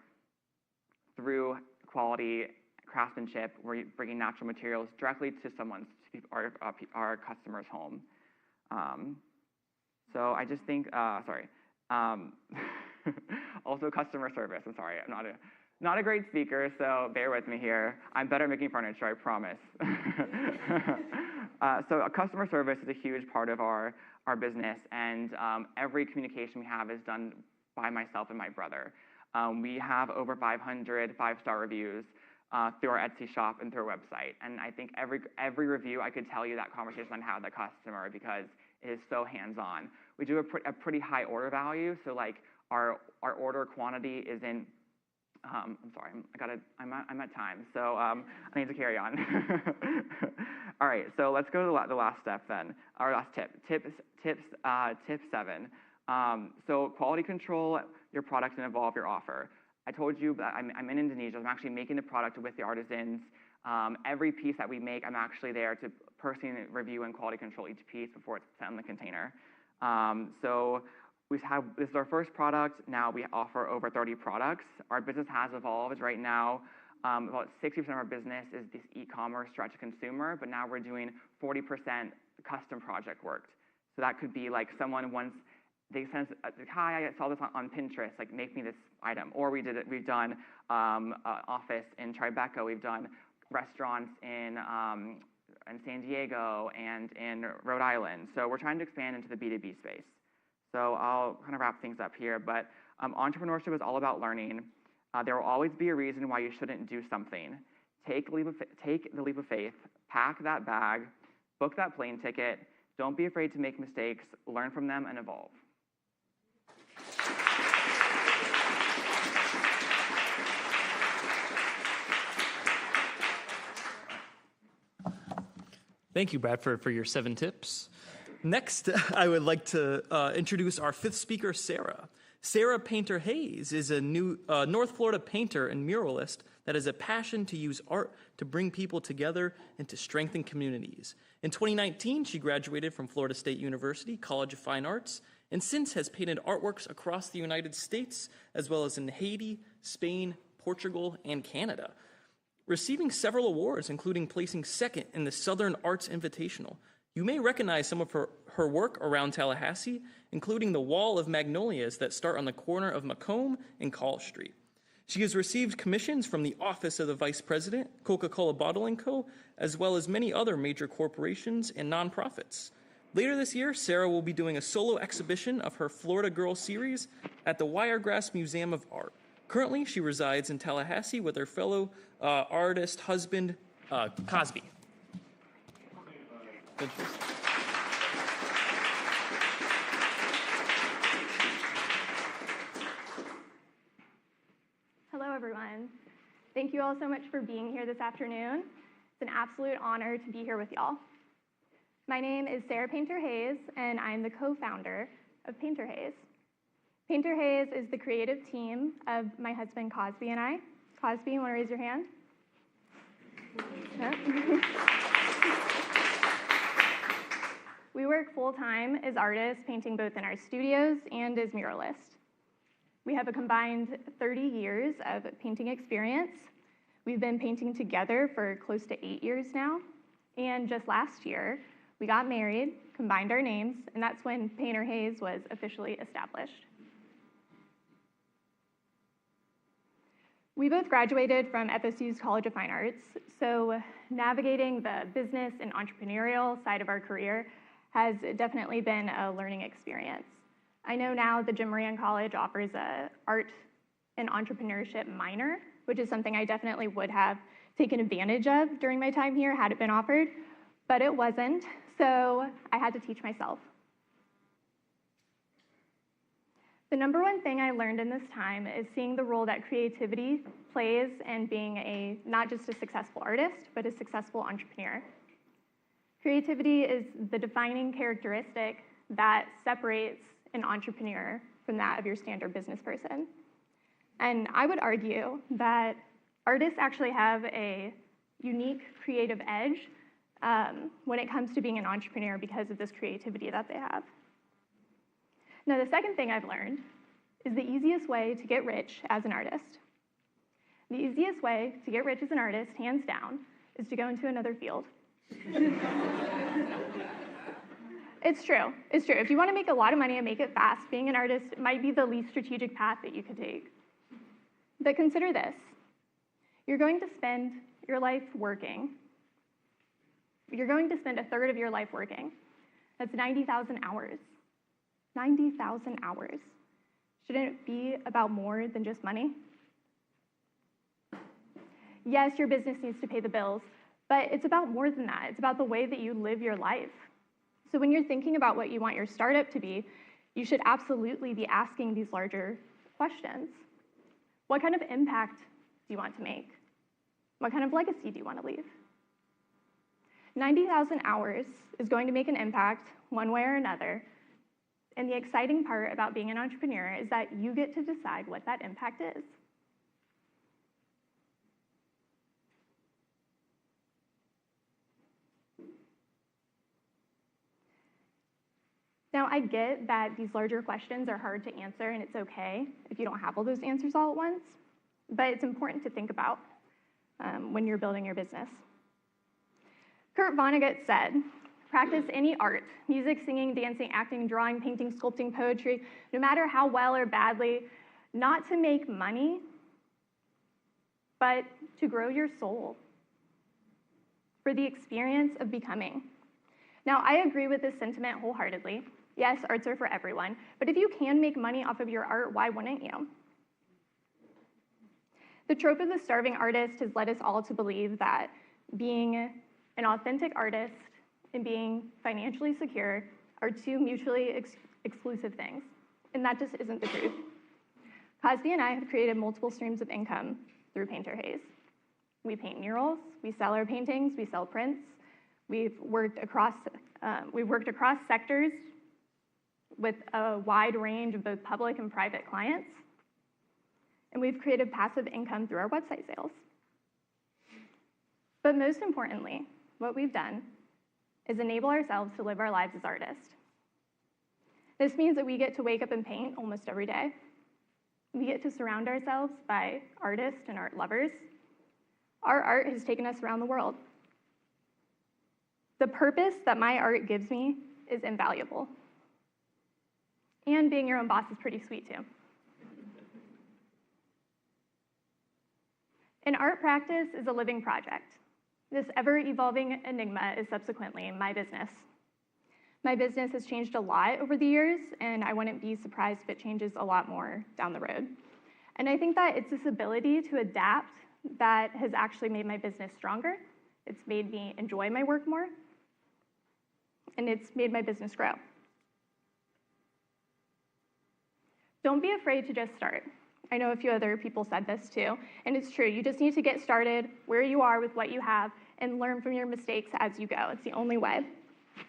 S8: through quality craftsmanship, we're bringing natural materials directly to our customer's home. So I just think, also customer service. I'm sorry, I'm not a great speaker, so bear with me here. I'm better at making furniture, I promise. So customer service is a huge part of our business, and every communication we have is done by myself and my brother. We have over 500 5-star reviews through our Etsy shop and through our website. And I think every review, I could tell you that conversation I had with the customer because it is so hands-on. We do a pretty high order value, so like our order quantity is in. I'm sorry, I'm at time, so I need to carry on. All right, so let's go to the last step then. Our last tip. Tip 7. So quality control your product and evolve your offer. I told you that I'm in Indonesia. I'm actually making the product with the artisans. Every piece that we make, I'm actually there to personally review and quality control each piece before it's sent in the container. So this is our first product. Now we offer over 30 products. Our business has evolved. Right now, about 60% of our business is this e-commerce direct to consumer, but now we're doing 40% custom project work. So that could be like someone once they send us, hi, I saw this on Pinterest, like make me this item. Or we've done office in Tribeca. We've done restaurants in San Diego and in Rhode Island. So we're trying to expand into the B2B space. So I'll kind of wrap things up here, but entrepreneurship is all about learning. There will always be a reason why you shouldn't do something. Take the leap of faith, pack that bag, book that plane ticket. Don't be afraid to make mistakes, learn from them, and evolve.
S7: Thank you, Bradford, for your 7 tips. Next, I would like to introduce our 5th speaker, Sarah. Sarah Painter Hayes is a new North Florida painter and muralist that has a passion to use art to bring people together and to strengthen communities. In 2019, she graduated from Florida State University College of Fine Arts, and since has painted artworks across the United States, as well as in Haiti, Spain, Portugal, and Canada, receiving several awards, including placing 2nd in the Southern Arts Invitational. You may recognize some of her work around Tallahassee, including the wall of magnolias that start on the corner of Macomb and Call Street. She has received commissions from the Office of the Vice President, Coca-Cola Bottling Co., as well as many other major corporations and nonprofits. Later this year, Sarah will be doing a solo exhibition of her Florida Girl series at the Wiregrass Museum of Art. Currently, she resides in Tallahassee with her fellow artist husband, Cosby.
S9: Hello, everyone. Thank you all so much for being here this afternoon. It's an absolute honor to be here with y'all. My name is Sarah Painter Hayes, and I'm the co-founder of Painter Hayes. Painter Hayes is the creative team of my husband Cosby and I. Cosby, you want to raise your hand? We work full-time as artists, painting both in our studios and as muralists. We have a combined 30 years of painting experience. We've been painting together for close to 8 years now. And just last year, we got married, combined our names, and that's when Painter Hayes was officially established. We both graduated from FSU's College of Fine Arts, so navigating the business and entrepreneurial side of our career has definitely been a learning experience. I know now the Jim Moran College offers a art and entrepreneurship minor, which is something I definitely would have taken advantage of during my time here had it been offered, but it wasn't, so I had to teach myself. The number one thing I learned in this time is seeing the role that creativity plays in being not just a successful artist, but a successful entrepreneur. Creativity is the defining characteristic that separates an entrepreneur from that of your standard business person. And I would argue that artists actually have a unique creative edge when it comes to being an entrepreneur because of this creativity that they have. Now, the second thing I've learned is the easiest way to get rich as an artist. The easiest way to get rich as an artist, hands down, is to go into another field. It's true. It's true. If you want to make a lot of money and make it fast, being an artist might be the least strategic path that you could take. But consider this. You're going to spend your life working. You're going to spend a third of your life working. That's 90,000 hours. 90,000 hours. Shouldn't it be about more than just money? Yes, your business needs to pay the bills, but it's about more than that. It's about the way that you live your life. So when you're thinking about what you want your startup to be, you should absolutely be asking these larger questions. What kind of impact do you want to make? What kind of legacy do you want to leave? 90,000 hours is going to make an impact one way or another. And the exciting part about being an entrepreneur is that you get to decide what that impact is. Now, I get that these larger questions are hard to answer, and it's okay if you don't have all those answers all at once, but it's important to think about when you're building your business. Kurt Vonnegut said, "Practice any art, music, singing, dancing, acting, drawing, painting, sculpting, poetry, no matter how well or badly, not to make money, but to grow your soul, for the experience of becoming." Now, I agree with this sentiment wholeheartedly. Yes, arts are for everyone, but if you can make money off of your art, why wouldn't you? The trope of the starving artist has led us all to believe that being an authentic artist and being financially secure are two mutually exclusive things, and that just isn't the truth. Cosby and I have created multiple streams of income through PainterHaze. We paint murals, we sell our paintings, we sell prints. We've worked across sectors with a wide range of both public and private clients, and we've created passive income through our website sales. But most importantly, what we've done is enable ourselves to live our lives as artists. This means that we get to wake up and paint almost every day. We get to surround ourselves by artists and art lovers. Our art has taken us around the world. The purpose that my art gives me is invaluable. And being your own boss is pretty sweet too. An art practice is a living project. This ever-evolving enigma is subsequently my business. My business has changed a lot over the years, and I wouldn't be surprised if it changes a lot more down the road. And I think that it's this ability to adapt that has actually made my business stronger. It's made me enjoy my work more, and it's made my business grow. Don't be afraid to just start. I know a few other people said this too, and it's true. You just need to get started where you are with what you have and learn from your mistakes as you go. It's the only way.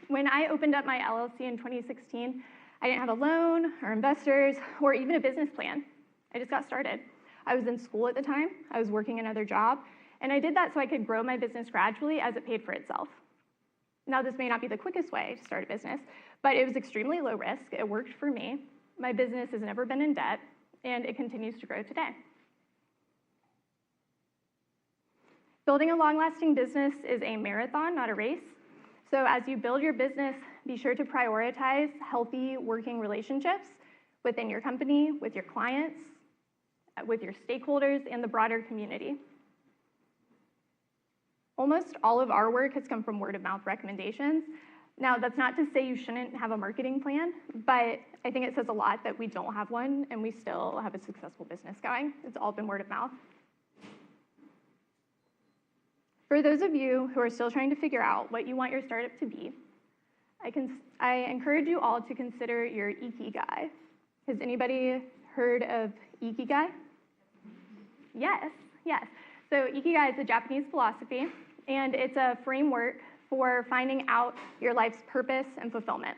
S9: When I opened up my LLC in 2016, I didn't have a loan or investors or even a business plan. I just got started. I was in school at the time. I was working another job, and I did that so I could grow my business gradually as it paid for itself. Now, this may not be the quickest way to start a business, but it was extremely low risk. It worked for me. My business has never been in debt, and it continues to grow today. Building a long-lasting business is a marathon, not a race. So as you build your business, be sure to prioritize healthy working relationships within your company, with your clients, with your stakeholders, and the broader community. Almost all of our work has come from word-of-mouth recommendations, Now, that's not to say you shouldn't have a marketing plan, but I think it says a lot that we don't have one and we still have a successful business going. It's all been word of mouth. For those of you who are still trying to figure out what you want your startup to be, I encourage you all to consider your ikigai. Has anybody heard of ikigai? Yes, yes. So ikigai is a Japanese philosophy, and it's a framework for finding out your life's purpose and fulfillment.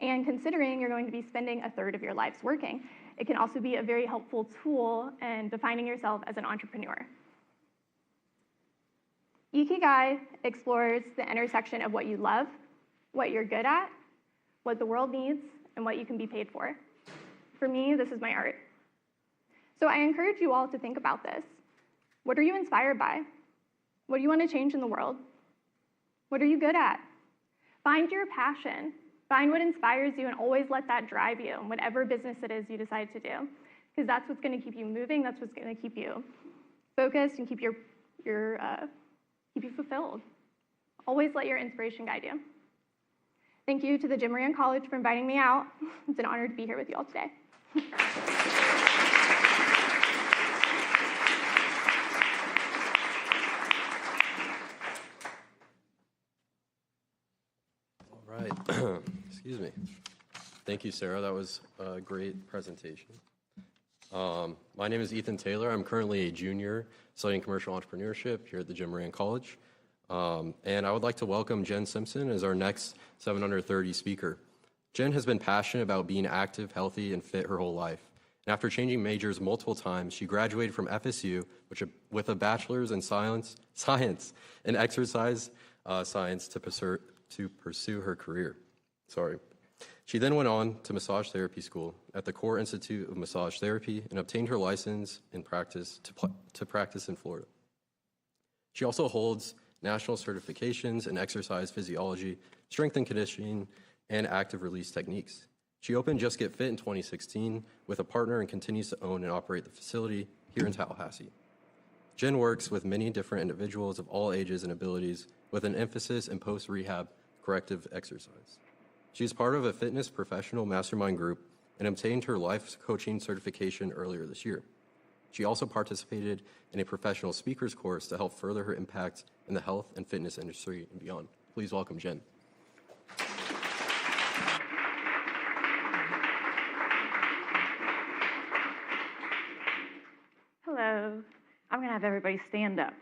S9: And considering you're going to be spending a third of your lives working, it can also be a very helpful tool in defining yourself as an entrepreneur. Ikigai explores the intersection of what you love, what you're good at, what the world needs, and what you can be paid for. For me, this is my art. So I encourage you all to think about this. What are you inspired by? What do you want to change in the world? What are you good at? Find your passion. Find what inspires you and always let that drive you in whatever business it is you decide to do. Because that's what's going to keep you moving, that's what's going to keep you focused and keep you fulfilled. Always let your inspiration guide you. Thank you to the Jim Moran College for inviting me out. It's an honor to be here with you all today.
S10: Excuse me. Thank you, Sarah. That was a great presentation. My name is Ethan Taylor. I'm currently a junior studying commercial entrepreneurship here at the Jim Moran College. And I would like to welcome Jen Simpson as our next 7 Under 30 speaker. Jen has been passionate about being active, healthy, and fit her whole life. And after changing majors multiple times, she graduated from FSU with a bachelor's in science and exercise science to pursue her career. She then went on to massage therapy school at the Core Institute of Massage Therapy and obtained her license in practice to practice in Florida. She also holds national certifications in exercise physiology, strength and conditioning, and active release techniques. She opened Just Get Fit in 2016 with a partner and continues to own and operate the facility here in Tallahassee. Jen works with many different individuals of all ages and abilities with an emphasis in post-rehab corrective exercise. She is part of a fitness professional mastermind group and obtained her life coaching certification earlier this year. She also participated in a professional speakers course to help further her impact in the health and fitness industry and beyond. Please welcome Jen.
S11: Hello. I'm going to have everybody stand up,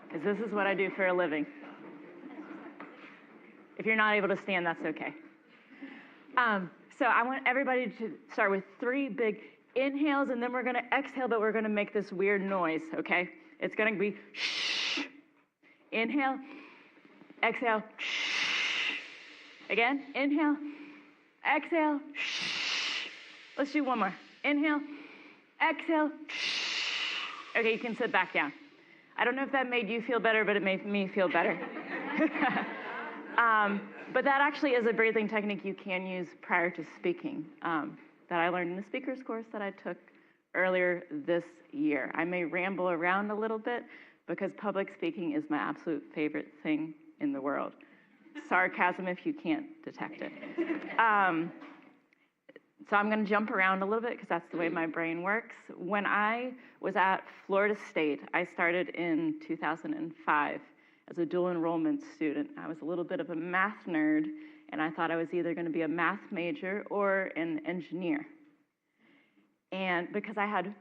S11: because this is what I do for a living. If you're not able to stand, that's okay. So I want everybody to start with 3 big inhales, and then we're going to exhale, but we're going to make this weird noise, okay? It's going to be shh. Inhale, exhale, shh. Again, inhale, exhale, shh. Let's do one more. Inhale, exhale, shh. Okay, you can sit back down. I don't know if that made you feel better, but it made me feel better. But that actually is a breathing technique you can use prior to speaking that I learned in the speakers course that I took earlier this year. I may ramble around a little bit because public speaking is my absolute favorite thing in the world. Sarcasm if you can't detect it. So I'm going to jump around a little bit because that's the way my brain works. When I was at Florida State, I started in 2005 as a dual enrollment student. I was a little bit of a math nerd, and I thought I was either going to be a math major or an engineer. And because I had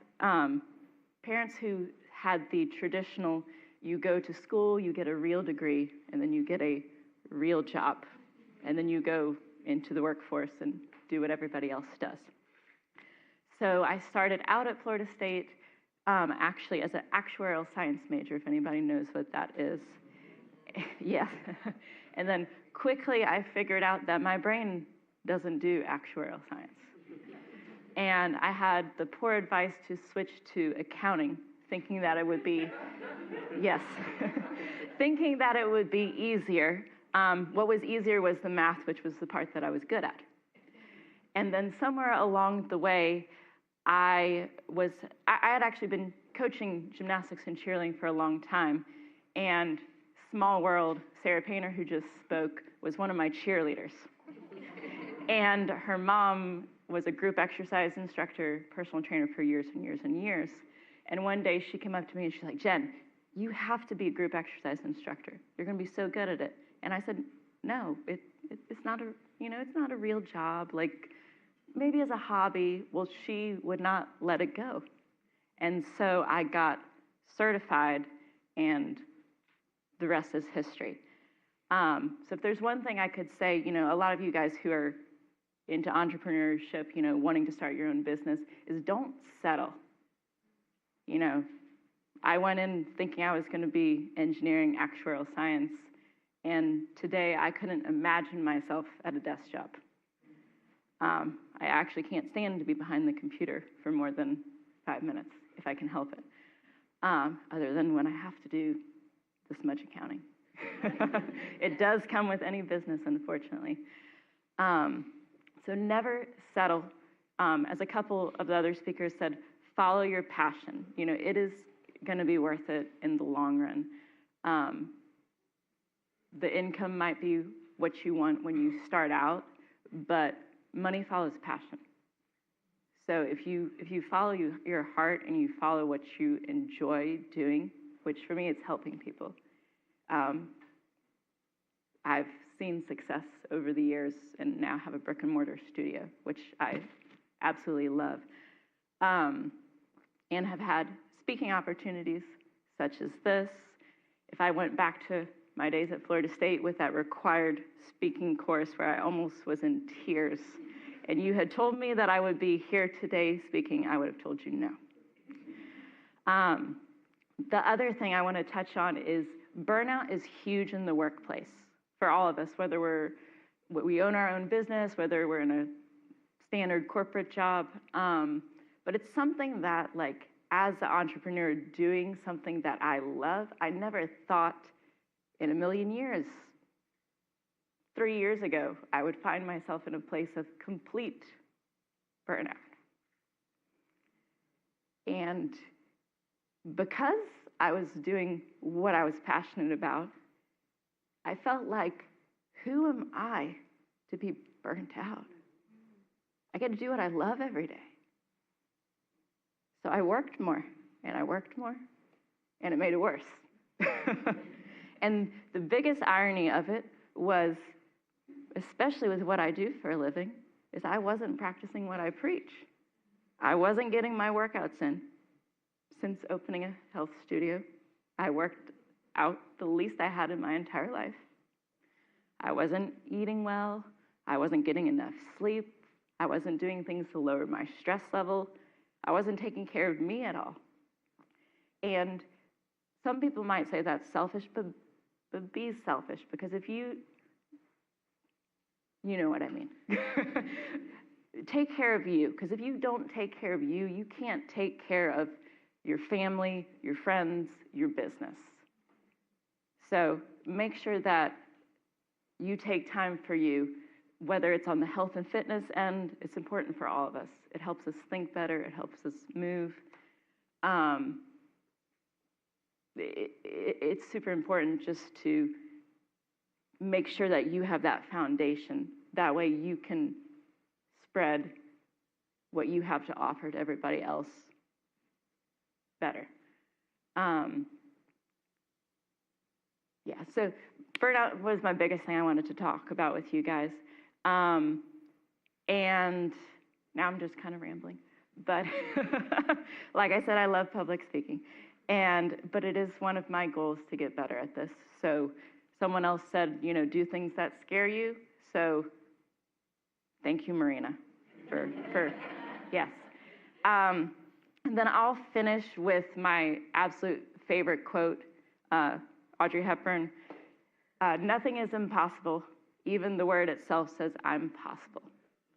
S11: parents who had the traditional, you go to school, you get a real degree, and then you get a real job, and then you go into the workforce and do what everybody else does. So I started out at Florida State actually as an actuarial science major, if anybody knows what that is. Yeah. And then quickly I figured out that my brain doesn't do actuarial science. And I had the poor advice to switch to accounting, thinking that it would be, yes, thinking that it would be easier. What was easier was the math, which was the part that I was good at. And then somewhere along the way, I had actually been coaching gymnastics and cheerleading for a long time. And small world, Sarah Painter, who just spoke, was one of my cheerleaders. And her mom was a group exercise instructor, personal trainer for years and years and years. And one day she came up to me and she's like, Jen, you have to be a group exercise instructor. You're going to be so good at it. And I said, no, it's not a, it's not a real job. Like, maybe as a hobby. Well, she would not let it go. And so I got certified, and the rest is history. So if there's one thing I could say, a lot of you guys who are into entrepreneurship, wanting to start your own business, is don't settle. I went in thinking I was going to be engineering, actuarial science, and today I couldn't imagine myself at a desk job. I actually can't stand to be behind the computer for more than 5 minutes, if I can help it, other than when I have to do this much accounting. It does come with any business, unfortunately. So never settle. As a couple of the other speakers said, follow your passion. It is going to be worth it in the long run. The income might be what you want when you start out, but money follows passion. So if you follow your heart and you follow what you enjoy doing, which for me it's helping people, I've seen success over the years and now have a brick and mortar studio, which I absolutely love, and have had speaking opportunities such as this. If I went back to my days at Florida State with that required speaking course where I almost was in tears, and you had told me that I would be here today speaking, I would have told you no. The other thing I want to touch on is burnout is huge in the workplace for all of us, whether we own our own business, whether we're in a standard corporate job. But it's something that, like, as an entrepreneur doing something that I love, I never thought in a million years, 3 years ago, I would find myself in a place of complete burnout. And because I was doing what I was passionate about, I felt like, who am I to be burnt out? I get to do what I love every day. So I worked more, and I worked more, and it made it worse. And the biggest irony of it was, especially with what I do for a living, is I wasn't practicing what I preach. I wasn't getting my workouts in. Since opening a health studio, I worked out the least I had in my entire life. I wasn't eating well. I wasn't getting enough sleep. I wasn't doing things to lower my stress level. I wasn't taking care of me at all. And some people might say that's selfish, but be selfish, because if you know what I mean. Take care of you, because if you don't take care of you, you can't take care of your family, your friends, your business. So make sure that you take time for you, whether it's on the health and fitness end. It's important for all of us. It helps us think better. It helps us move. It's super important just to make sure that you have that foundation. That way you can spread what you have to offer to everybody else better. So burnout was my biggest thing I wanted to talk about with you guys. And now I'm just kind of rambling. But like I said, I love public speaking. But it is one of my goals to get better at this. So someone else said, do things that scare you. So thank you, Marina, for yes. And then I'll finish with my absolute favorite quote, Audrey Hepburn. Nothing is impossible. Even the word itself says, I'm possible.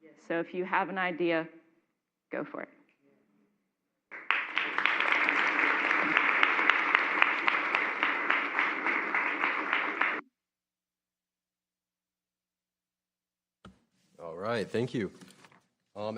S11: Yes. So if you have an idea, go for it.
S10: All right, thank you.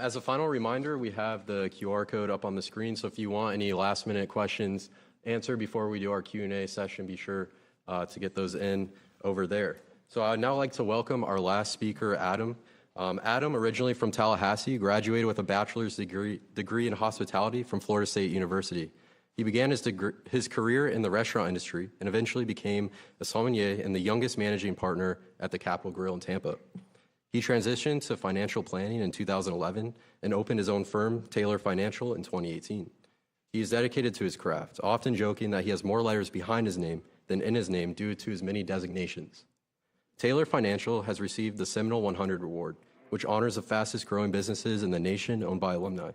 S10: As a final reminder, we have the QR code up on the screen, so if you want any last-minute questions answered before we do our Q&A session, be sure to get those in. over there. So I'd now like to welcome our last speaker, Adam. Adam, originally from Tallahassee, graduated with a bachelor's degree in hospitality from Florida State University. He began his career in the restaurant industry and eventually became a sommelier and the youngest managing partner at the Capitol Grill in Tampa. He transitioned to financial planning in 2011 and opened his own firm, Taylor Financial, in 2018. He is dedicated to his craft, often joking that he has more letters behind his name than in his name due to his many designations. Taylor Financial has received the Seminole 100 Award, which honors the fastest growing businesses in the nation owned by alumni,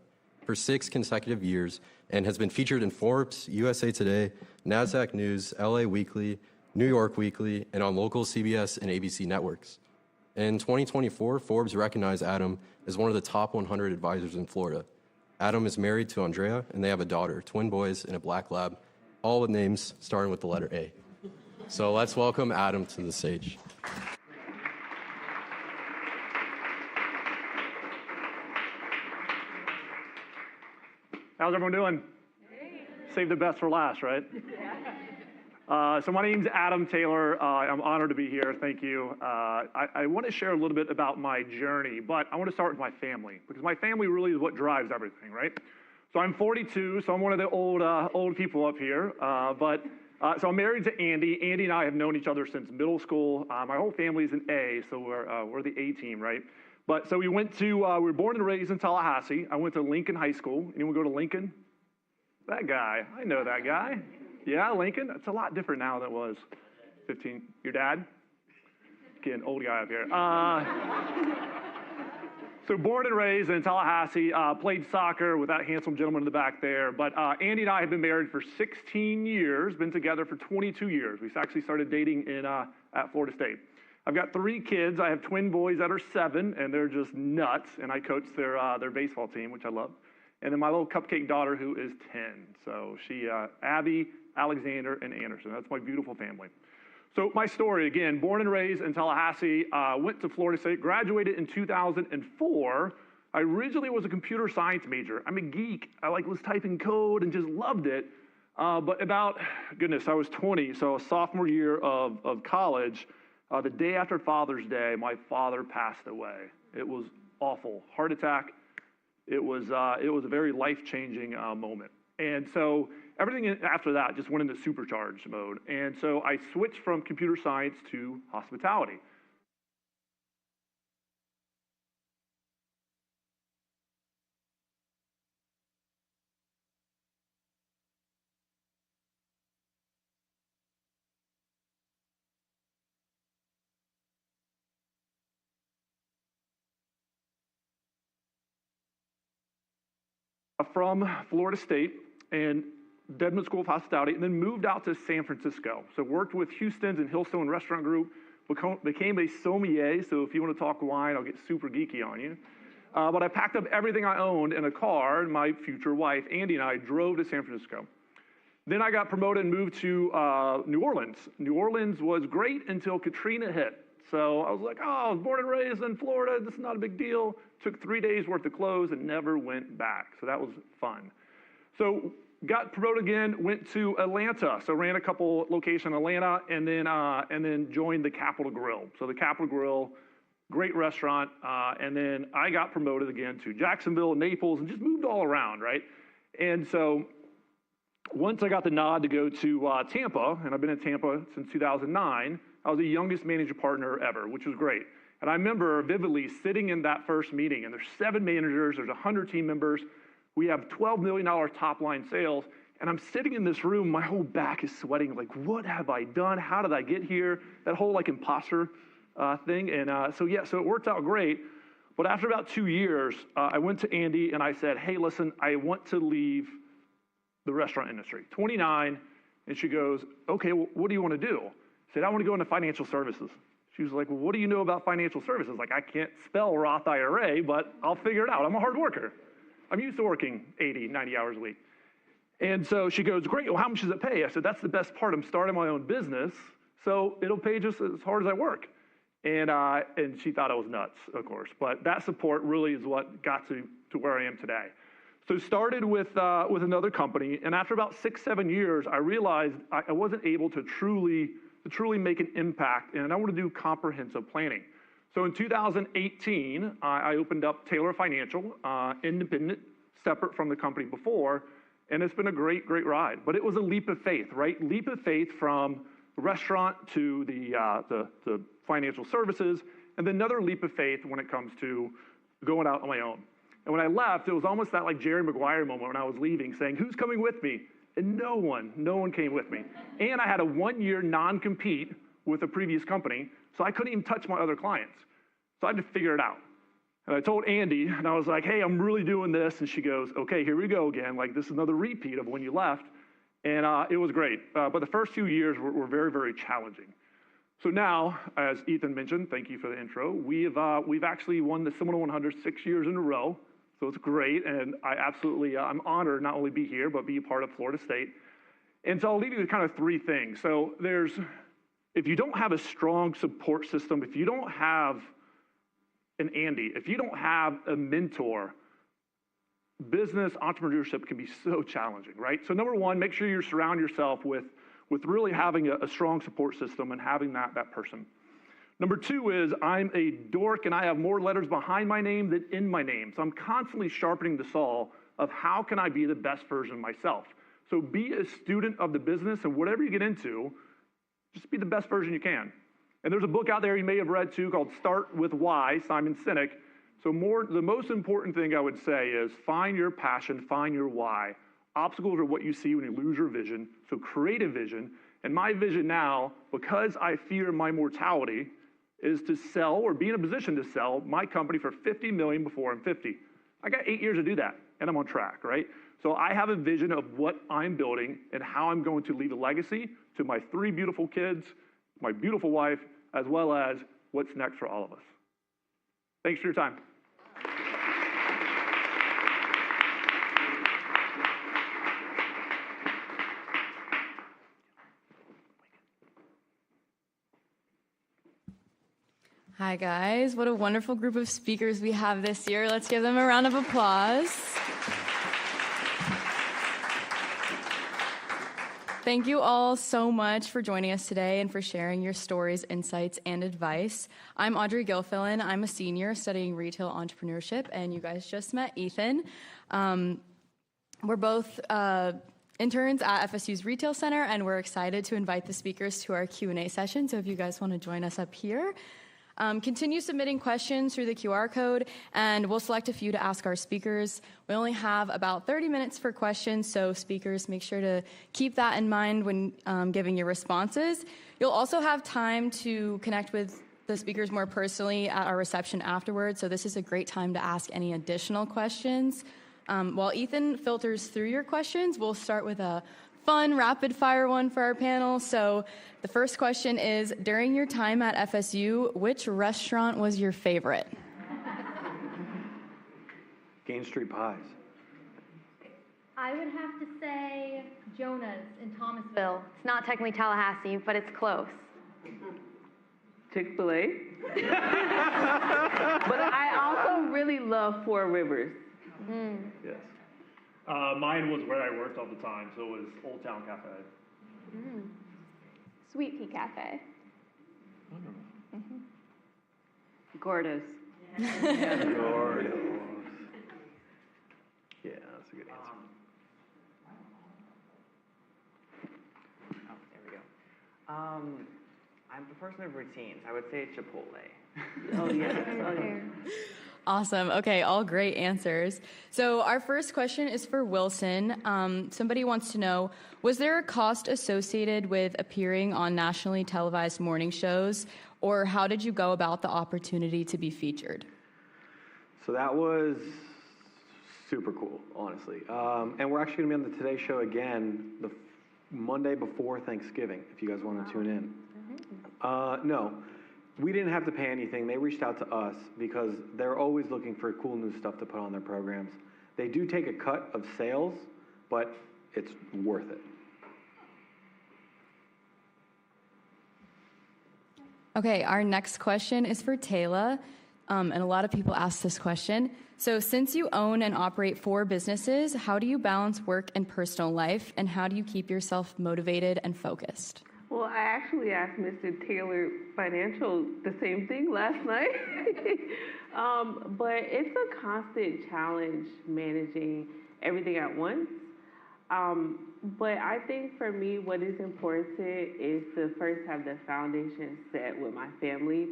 S10: for 6 consecutive years and has been featured in Forbes, USA Today, NASDAQ News, LA Weekly, New York Weekly, and on local CBS and ABC networks. In 2024, Forbes recognized Adam as one of the top 100 advisors in Florida. Adam is married to Andrea, and they have a daughter, twin boys, and a black lab, all with names starting with the letter A. So let's welcome Adam to the stage.
S12: How's everyone doing? Save the best for last, right? So my name's Adam Taylor. I'm honored to be here. Thank you. I want to share a little bit about my journey, but I want to start with my family because my family really is what drives everything, right? So I'm 42, so I'm one of the old people up here. So I'm married to Andy. Andy and I have known each other since middle school. My whole family is an A, so we're the A team, right? But so we were born and raised in Tallahassee. I went to Lincoln High School. Anyone go to Lincoln? That guy, I know that guy. Yeah, Lincoln. It's a lot different now than it was 15. Your dad? Again, old guy up here. So born and raised in Tallahassee, played soccer with that handsome gentleman in the back there. But Andy and I have been married for 16 years, been together for 22 years. We actually started dating at Florida State. I've got 3 kids. I have twin boys that are 7, and they're just nuts. And I coach their baseball team, which I love. And then my little cupcake daughter, who is 10. So she, Abby, Alexander, and Anderson. That's my beautiful family. So my story, again, born and raised in Tallahassee, went to Florida State, graduated in 2004. I originally was a computer science major. I'm a geek. I was typing code and just loved it. But about, I was 20, so a sophomore year of college. The day after Father's Day, my father passed away. It was awful. Heart attack. It was a very life-changing moment. And so everything after that just went into supercharged mode. And so I switched from computer science to hospitality. From Florida State and Dedman School of Hospitality, and then moved out to San Francisco. So worked with Houston's and Hillstone Restaurant Group, became a sommelier. So if you want to talk wine, I'll get super geeky on you. But I packed up everything I owned in a car, and my future wife, Andy, and I drove to San Francisco. Then I got promoted and moved to New Orleans. New Orleans was great until Katrina hit. So I was like, I was born and raised in Florida. This is not a big deal. Took 3 days worth of clothes and never went back. So that was fun. So got promoted again, went to Atlanta. So ran a couple locations in Atlanta and then joined the Capitol Grill. So the Capitol Grill, great restaurant. And then I got promoted again to Jacksonville, Naples, and just moved all around, right? And so once I got the nod to go to Tampa, and I've been in Tampa since 2009, I was the youngest manager partner ever, which was great. And I remember vividly sitting in that first meeting, and there's 7 managers, there's 100 team members. We have $12 million top line sales, and I'm sitting in this room, my whole back is sweating, like, what have I done? How did I get here? That whole imposter thing. And so it worked out great. But after about 2 years, I went to Andy and I said, hey, listen, I want to leave the restaurant industry. 29, and she goes, okay, well, what do you want to do? I said, I want to go into financial services. She was like, well, what do you know about financial services? Like, I can't spell Roth IRA, but I'll figure it out. I'm a hard worker. I'm used to working 80, 90 hours a week. And so she goes, great, well, how much does it pay? I said, that's the best part. I'm starting my own business, so it'll pay just as hard as I work. And she thought I was nuts, of course. But that support really is what got to where I am today. So started with another company, and after about 6, 7 years, I realized I wasn't able to truly to truly make an impact, and I want to do comprehensive planning. So in 2018, I opened up Taylor Financial, independent, separate from the company before, and it's been a great, great ride. But it was a leap of faith, right? Leap of faith from restaurant to the financial services, and then another leap of faith when it comes to going out on my own. And when I left, it was almost that like Jerry Maguire moment when I was leaving, saying, who's coming with me? And no one came with me. And I had a 1-year non-compete with a previous company, so I couldn't even touch my other clients. So I had to figure it out. And I told Andy, and I was like, hey, I'm really doing this. And she goes, okay, here we go again. Like, this is another repeat of when you left. And it was great. But the first few years were very, very challenging. So now, as Ethan mentioned, thank you for the intro, we've actually won the Seminole 100 6 years in a row. So it's great, and I'm honored not only be here, but be a part of Florida State. And so I'll leave you with kind of 3 things. So if you don't have a strong support system, if you don't have an Andy, if you don't have a mentor, business entrepreneurship can be so challenging, right? So number 1, make sure you surround yourself with really having a strong support system and having that person. Number 2 is I'm a dork and I have more letters behind my name than in my name. So I'm constantly sharpening the saw of how can I be the best version of myself. So be a student of the business, and whatever you get into, just be the best version you can. And there's a book out there you may have read too called Start With Why, Simon Sinek. So the most important thing I would say is find your passion, find your why. Obstacles are what you see when you lose your vision, so create a vision. And my vision now, because I fear my mortality, is to sell or be in a position to sell my company for $50 million before I'm 50. I got 8 years to do that, and I'm on track, right? So I have a vision of what I'm building and how I'm going to leave a legacy to my 3 beautiful kids, my beautiful wife, as well as what's next for all of us. Thanks for your time.
S13: Hi, guys. What a wonderful group of speakers we have this year. Let's give them a round of applause. Thank you all so much for joining us today and for sharing your stories, insights, and advice. I'm Audrey Gilfillan. I'm a senior studying retail entrepreneurship, and you guys just met Ethan. We're both interns at FSU's Retail Center, and we're excited to invite the speakers to our Q&A session, so if you guys want to join us up here. Continue submitting questions through the QR code, and we'll select a few to ask our speakers. We only have about 30 minutes for questions, so speakers, make sure to keep that in mind when giving your responses. You'll also have time to connect with the speakers more personally at our reception afterwards, so this is a great time to ask any additional questions. While Ethan filters through your questions, we'll start with a fun rapid fire one for our panel. So the first question is, during your time at FSU, which restaurant was your favorite?
S3: Gain Street Pies.
S6: I would have to say Jonah's in Thomasville. It's not technically Tallahassee, but it's close.
S5: Chick-fil-A. But I also really love Four Rivers.
S12: Yes. Mine was where I worked all the time, so it was Old Town Cafe.
S9: Sweet Pea Cafe.
S11: Gordo's.
S3: Gordo's. Yeah, that's a good answer.
S8: Oh, there we go. I'm a person of routines. I would say Chipotle.
S5: Oh, yeah.
S13: Awesome. Okay, all great answers. So our first question is for Wilson. Somebody wants to know, was there a cost associated with appearing on nationally televised morning shows, or how did you go about the opportunity to be featured?
S3: So that was super cool, honestly. And we're actually going to be on the Today Show again the Monday before Thanksgiving, if you guys want to tune in. No. We didn't have to pay anything. They reached out to us because they're always looking for cool new stuff to put on their programs. They do take a cut of sales, but it's worth it.
S13: Okay, our next question is for Tayla, and a lot of people ask this question. So since you own and operate 4 businesses, how do you balance work and personal life, and how do you keep yourself motivated and focused?
S5: Well, I actually asked Mr. Taylor Financial the same thing last night. But it's a constant challenge managing everything at once. But I think for me, what is important is to first have the foundation set with my family.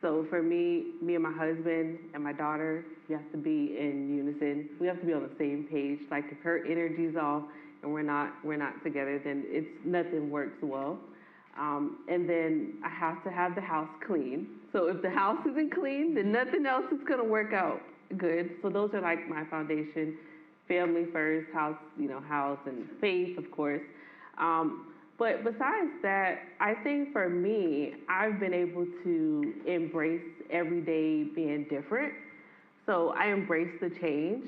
S5: So for me and my husband and my daughter, we have to be in unison. We have to be on the same page. Like if her energy's off and we're not together, then nothing works well. And then I have to have the house clean. So if the house isn't clean, then nothing else is gonna work out good. So those are like my foundation: family first, house and faith, of course. But besides that, I think for me, I've been able to embrace every day being different. So I embrace the change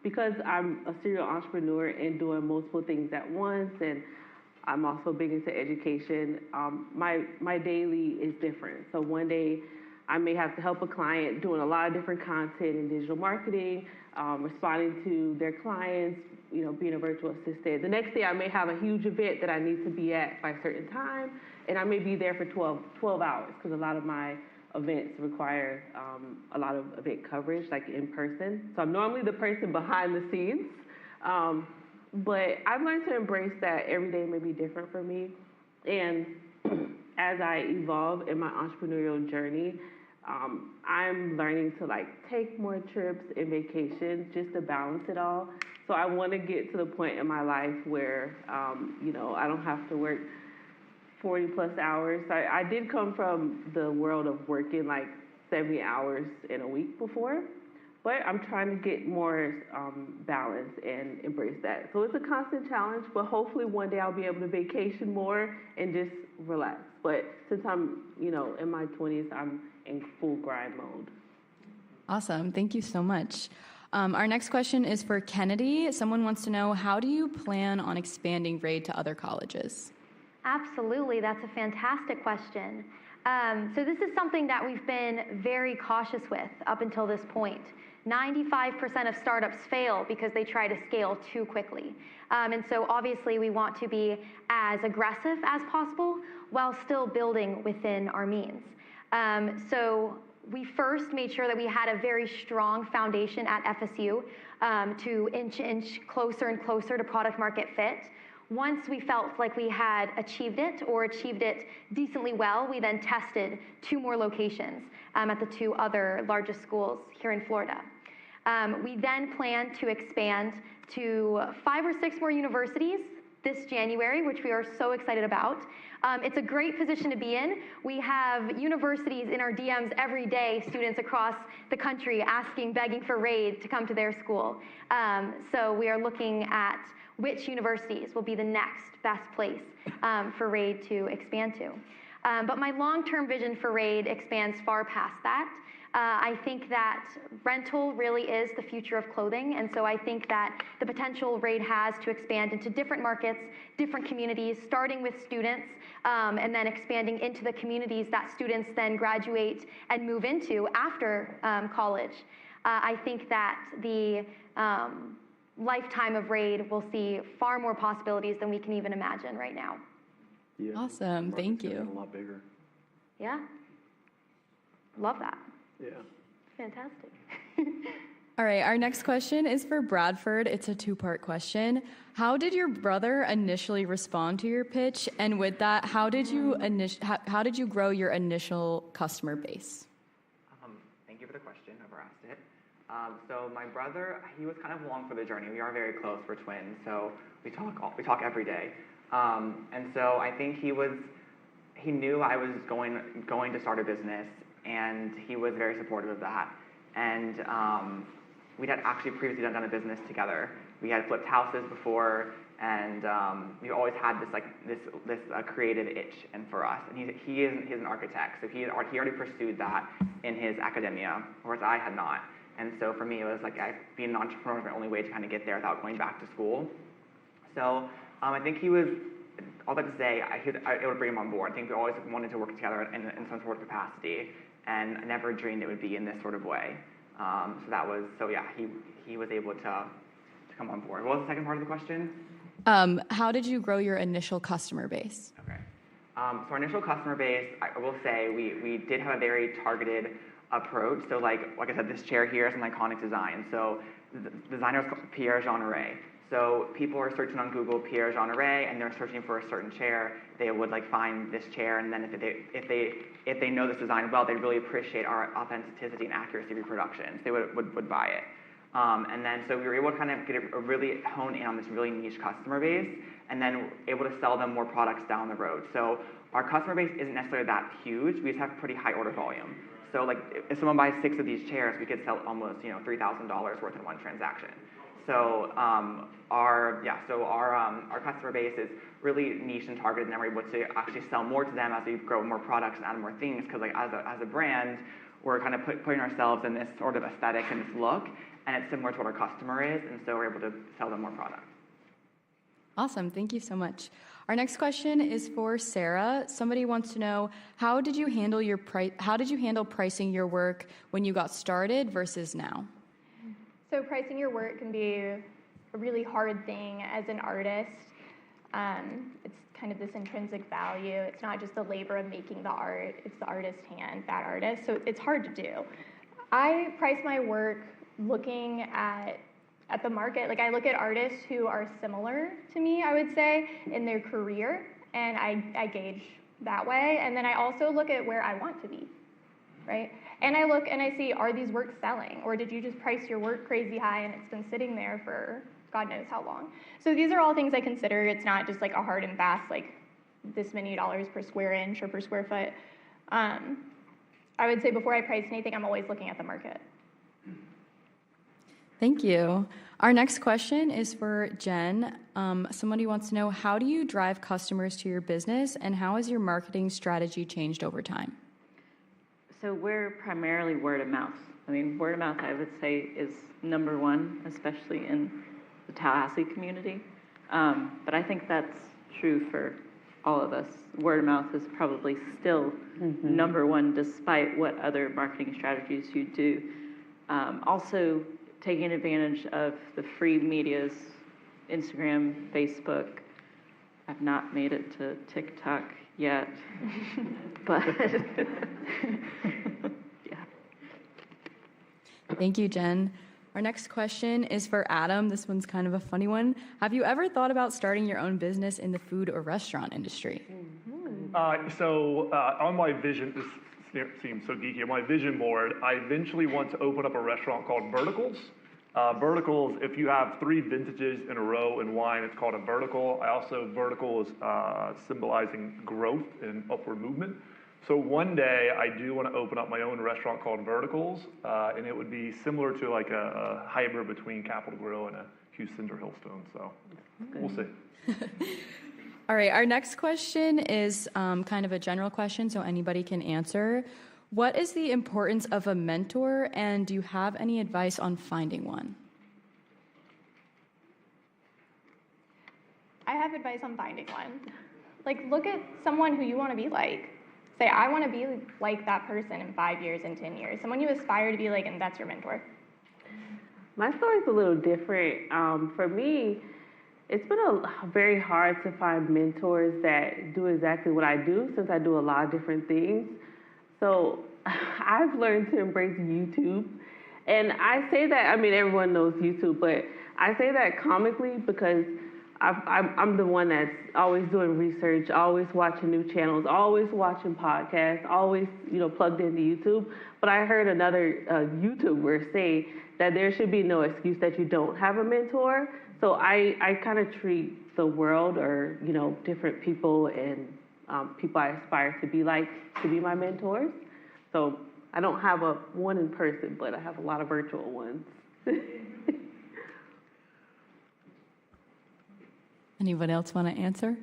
S5: because I'm a serial entrepreneur and doing multiple things at once, and I'm also big into education. My daily is different. So one day I may have to help a client doing a lot of different content in digital marketing, responding to their clients, being a virtual assistant. The next day I may have a huge event that I need to be at by a certain time, and I may be there for 12 hours because a lot of my events require a lot of event coverage, like in person. So I'm normally the person behind the scenes. But I've learned to embrace that every day may be different for me. And as I evolve in my entrepreneurial journey, I'm learning to take more trips and vacations just to balance it all. So I want to get to the point in my life where, I don't have to work 40 plus hours. I did come from the world of working 70 hours in a week before. But I'm trying to get more balance and embrace that. So it's a constant challenge, but hopefully one day I'll be able to vacation more and just relax. But since I'm, in my 20s, I'm in full grind mode.
S13: Awesome. Thank you so much. Our next question is for Kennedy. Someone wants to know, how do you plan on expanding Raide to other colleges?
S6: Absolutely. That's a fantastic question. So this is something that we've been very cautious with up until this point. 95% of startups fail because they try to scale too quickly. And so obviously we want to be as aggressive as possible while still building within our means. So we first made sure that we had a very strong foundation at FSU to inch closer and closer to product market fit. Once we felt like we had achieved it or achieved it decently well, we then tested 2 more locations at the 2 other largest schools here in Florida. We then plan to expand to 5 or 6 more universities this January, which we are so excited about. It's a great position to be in. We have universities in our DMs every day, students across the country begging for Raide to come to their school. So we are looking at which universities will be the next best place for Raide to expand to. But my long-term vision for Raide expands far past that. I think that rental really is the future of clothing, and so I think that the potential Raide has to expand into different markets, different communities, starting with students, and then expanding into the communities that students then graduate and move into after college. I think that the lifetime of Raide will see far more possibilities than we can even imagine right now.
S12: Yeah.
S13: Awesome. Thank you.
S12: A lot bigger.
S6: Yeah. Love that.
S12: Yeah.
S6: Fantastic.
S13: All right, our next question is for Bradford. It's a 2-part question. How did your brother initially respond to your pitch? And with that, how did you grow your initial customer base?
S8: Thank you for the question. Never asked it. So my brother, he was kind of along for the journey. We are very close. We're twins, so we talk every day. And so I think he knew I was going to start a business, and he was very supportive of that. And we had actually previously done a business together. We had flipped houses before, and we always had this creative itch. And for us, and he's an architect, so he already pursued that in his academia, whereas I had not. And so for me, it was being an entrepreneur was my only way to kind of get there without going back to school. So I think he was. All that to say, it would bring him on board. I think we always wanted to work together in some sort of capacity, and I never dreamed it would be in this sort of way. He was able to come on board. What was the second part of the question?
S13: How did you grow your initial customer base?
S8: Okay. So our initial customer base, I will say, we did have a very targeted approach. So like I said, this chair here is an iconic design. So the designer is Pierre-Jean Raide. So people are searching on Google Pierre-Jean Raide, and they're searching for a certain chair. They would like find this chair, and then if they know this design well, they really appreciate our authenticity and accuracy reproductions. They would buy it. And then so we were able to kind of get a really hone in on this really niche customer base, and then able to sell them more products down the road. So our customer base isn't necessarily that huge. We just have pretty high order volume. So like if someone buys 6 of these chairs, we could sell almost $3,000 worth in one transaction. So our customer base is really niche and targeted, and then we're able to actually sell more to them as we grow more products and add more things. Because like as a brand, we're kind of putting ourselves in this sort of aesthetic and this look, and it's similar to what our customer is, and so we're able to sell them more products.
S13: Awesome, thank you so much. Our next question is for Sarah. Somebody wants to know, how did you handle pricing your work when you got started versus now?
S9: So pricing your work can be a really hard thing as an artist. It's kind of this intrinsic value. It's not just the labor of making the art, it's the artist's hand, that artist. So it's hard to do. I price my work looking at the market. Like I look at artists who are similar to me, I would say, in their career, and I gauge that way. And then I also look at where I want to be, right? And I look and I see, are these works selling? Or did you just price your work crazy high and it's been sitting there for God knows how long? So these are all things I consider. It's not just like a hard and fast, like this many dollars per square inch or per square foot. I would say before I price anything, I'm always looking at the market.
S13: Thank you. Our next question is for Jen. Somebody wants to know, how do you drive customers to your business, and how has your marketing strategy changed over time?
S11: So we're primarily word of mouth. I mean, word of mouth, I would say, is number one, especially in the Tallahassee community. But I think that's true for all of us. Word of mouth is probably still number one, despite what other marketing strategies you do. Also, taking advantage of the free medias, Instagram, Facebook. I've not made it to TikTok yet, but yeah.
S13: Thank you, Jen. Our next question is for Adam. This one's kind of a funny one. Have you ever thought about starting your own business in the food or restaurant industry?
S12: On my vision, this seems so geeky, on my vision board, I eventually want to open up a restaurant called Verticals. Verticals, if you have 3 vintages in a row in wine, it's called a vertical. Vertical is symbolizing growth and upward movement. So one day I do want to open up my own restaurant called Verticals, and it would be similar to like a hybrid between Capitol Grill and a Houston or Hillstone. So we'll see.
S13: All right, our next question is kind of a general question, so anybody can answer. What is the importance of a mentor, and do you have any advice on finding one?
S9: I have advice on finding one. Like, look at someone who you want to be like. Say, I want to be like that person in 5 years and 10 years. Someone you aspire to be like, and that's your mentor.
S5: My story's a little different. For me, it's been very hard to find mentors that do exactly what I do, since I do a lot of different things. So I've learned to embrace YouTube. And I say that, I mean, everyone knows YouTube, but I say that comically because I'm the one that's always doing research, always watching new channels, always watching podcasts, always, plugged into YouTube. But I heard another YouTuber say that there should be no excuse that you don't have a mentor. So I kind of treat the world or, different people and people I aspire to be like to be my mentors. So I don't have one in person, but I have a lot of virtual ones.
S13: Anyone else want to answer?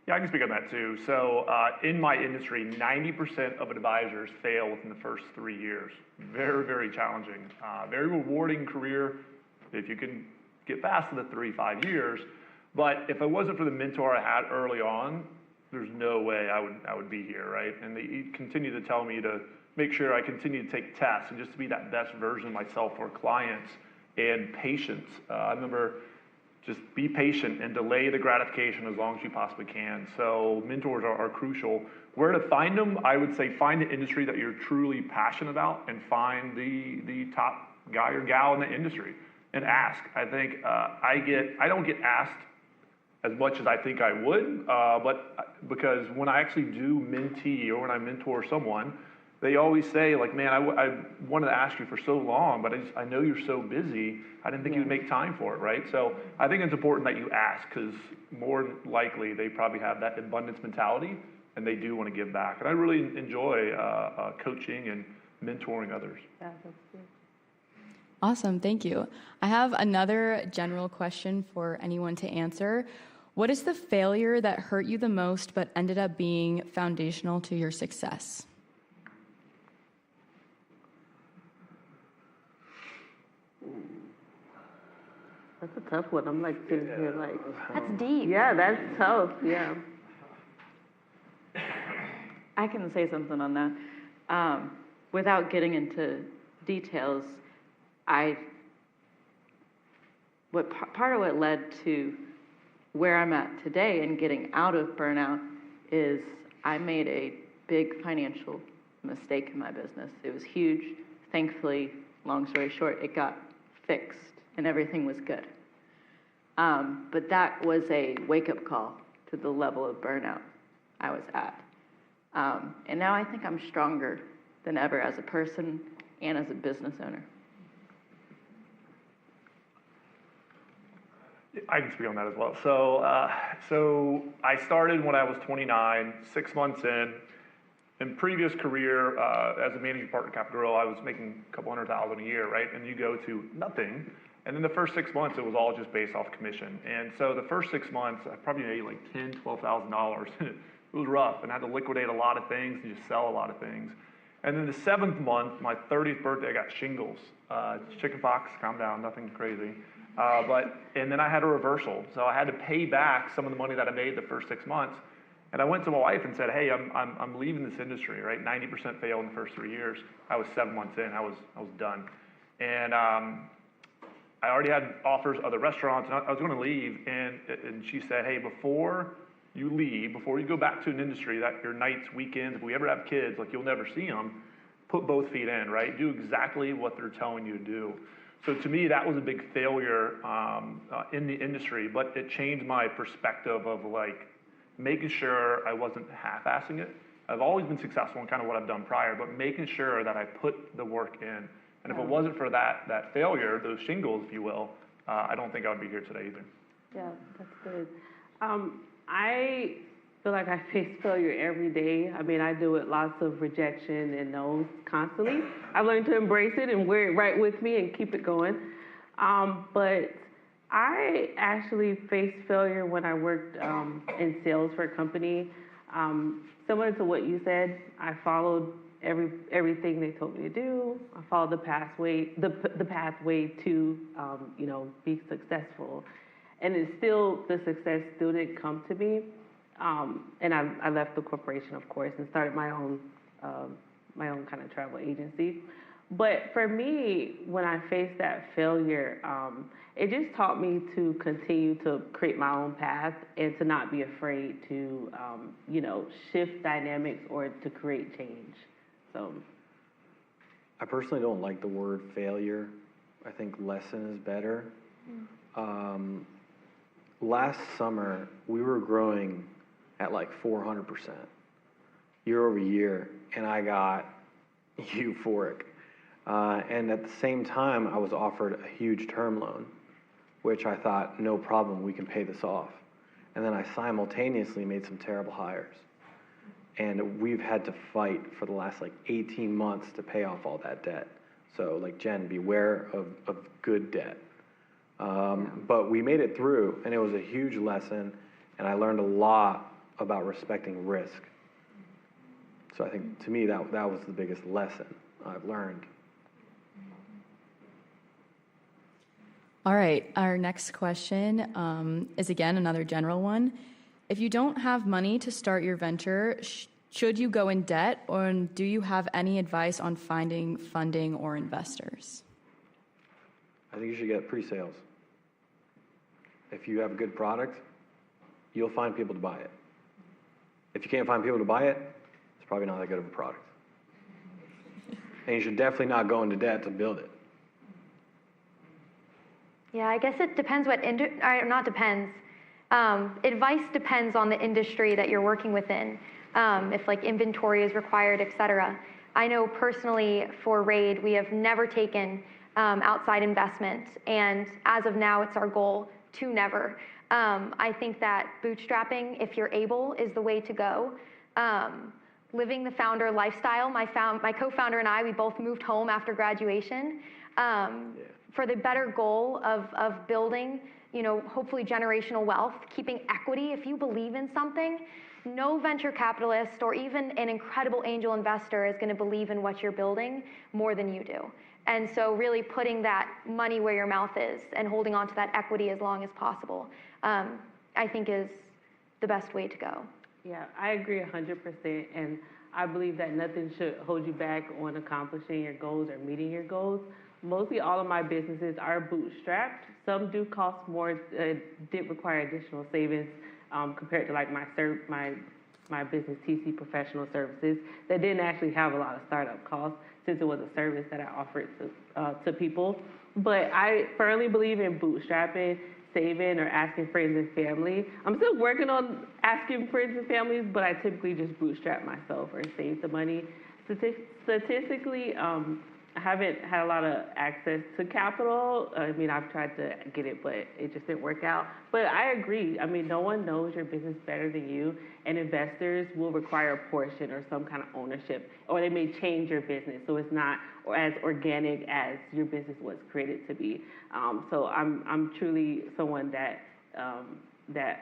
S12: Yeah, I can speak on that too. So in my industry, 90% of advisors fail within the first 3 years. Very, very challenging. Very rewarding career if you can get past the 3-5 years. But if it wasn't for the mentor I had early on, there's no way I would be here, right? And they continue to tell me to make sure I continue to take tests and just to be that best version of myself for clients, and patience. I remember just be patient and delay the gratification as long as you possibly can. So mentors are crucial. Where to find them? I would say find the industry that you're truly passionate about and find the top guy or gal in the industry and ask. I think I don't get asked as much as I think I would, but because when I actually do mentee or when I mentor someone, they always say like, man, I wanted to ask you for so long, but I know you're so busy. I didn't think you'd make time for it, right? So I think it's important that you ask because more likely they probably have that abundance mentality and they do want to give back. And I really enjoy coaching and mentoring others.
S5: Yeah, that's good.
S13: Awesome, thank you. I have another general question for anyone to answer. What is the failure that hurt you the most but ended up being foundational to your success?
S5: That's a tough one. I'm like sitting here like,
S6: That's deep.
S5: yeah, that's tough. Yeah.
S11: I can say something on that. Without getting into details, part of what led to where I'm at today and getting out of burnout is I made a big financial mistake in my business. It was huge. Thankfully, long story short, it got fixed and everything was good. But that was a wake-up call to the level of burnout I was at. And now I think I'm stronger than ever as a person and as a business owner.
S12: I can speak on that as well. So I started when I was 29, 6 months in. In previous career, as a managing partner Capital Girl, I was making a couple $100,000 a year, right? And you go to nothing. And then the first 6 months, it was all just based off commission. And so the first 6 months, I probably made like $10,000, $12,000. It was rough, and I had to liquidate a lot of things and just sell a lot of things. And then the 7th month, my 30th birthday, I got shingles. Chickenpox, calm down, nothing crazy. And then I had a reversal. So I had to pay back some of the money that I made the first 6 months. And I went to my wife and said, hey, I'm leaving this industry, right? 90% fail in the first 3 years. I was 7 months in, I was done. And I already had offers other restaurants, and I was going to leave. And she said, hey, before you leave, before you go back to an industry that your nights, weekends, if we ever have kids, like you'll never see them, put both feet in, right? Do exactly what they're telling you to do. So to me, that was a big failure in the industry, but it changed my perspective of like making sure I wasn't half-assing it. I've always been successful in kind of what I've done prior, but making sure that I put the work in. And if it wasn't for that failure, those shingles, if you will, I don't think I would be here today either.
S5: Yeah, that's good. I feel like I face failure every day. I mean, I deal with lots of rejection and no's constantly. I've learned to embrace it and wear it right with me and keep it going. But I actually faced failure when I worked in sales for a company. Similar to what you said, I followed everything they told me to do. I followed the pathway to be successful. And the success still didn't come to me. And I left the corporation, of course, and started my own kind of travel agency. But for me, when I faced that failure, it just taught me to continue to create my own path and to not be afraid to, shift dynamics or to create change. So,
S3: I personally don't like the word failure. I think lesson is better. Last summer, we were growing at like 400% year over year, and I got euphoric. And at the same time, I was offered a huge term loan, which I thought, no problem, we can pay this off. And then I simultaneously made some terrible hires. And we've had to fight for the last like 18 months to pay off all that debt. So like Jen, beware of good debt. But we made it through, and it was a huge lesson, and I learned a lot about respecting risk. So I think, to me, that was the biggest lesson I've learned.
S13: All right, our next question is again another general one. If you don't have money to start your venture, should you go in debt, or do you have any advice on finding funding or investors?
S3: I think you should get pre-sales. if you have a good product, you'll find people to buy it. If you can't find people to buy it, it's probably not that good of a product. And you should definitely not go into debt to build it.
S6: Yeah, I guess it depends what, not depends. Advice depends on the industry that you're working within. If like inventory is required, et cetera. I know personally for Raide, we have never taken outside investment. And as of now, it's our goal to never. I think that bootstrapping, if you're able, is the way to go. Living the founder lifestyle, my co-founder and I, we both moved home after graduation for the better goal of building, hopefully generational wealth, keeping equity. If you believe in something, no venture capitalist or even an incredible angel investor is going to believe in what you're building more than you do. And so really putting that money where your mouth is and holding on to that equity as long as possible, I think is the best way to go.
S5: Yeah, I agree 100%, and I believe that nothing should hold you back on accomplishing your goals or meeting your goals. Mostly all of my businesses are bootstrapped. Some do cost more, did require additional savings compared to like my business, TC Professional Services, that didn't actually have a lot of startup costs since it was a service that I offered to people. But I firmly believe in bootstrapping, saving, or asking friends and family. I'm still working on asking friends and families, but I typically just bootstrap myself or save the money. Statistically, I haven't had a lot of access to capital. I mean, I've tried to get it, but it just didn't work out. But I agree. I mean, no one knows your business better than you, and investors will require a portion or some kind of ownership, or they may change your business so it's not as organic as your business was created to be. So I'm truly someone that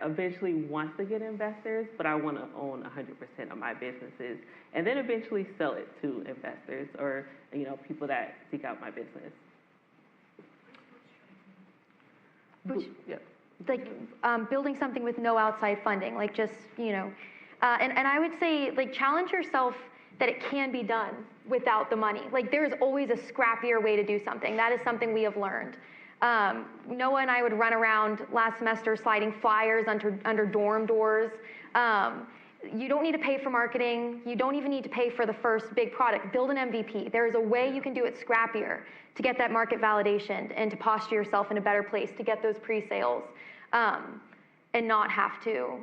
S5: eventually wants to get investors, but I want to own 100% of my businesses, and then eventually sell it to investors or people that seek out my business.
S6: Like building something with no outside funding, like just and I would say like challenge yourself that it can be done without the money. Like there is always a scrappier way to do something. That is something we have learned. Noah and I would run around last semester sliding flyers under dorm doors. You don't need to pay for marketing. You don't even need to pay for the first big product. Build an MVP. There is a way you can do it scrappier to get that market validation and to posture yourself in a better place to get those pre-sales and not have to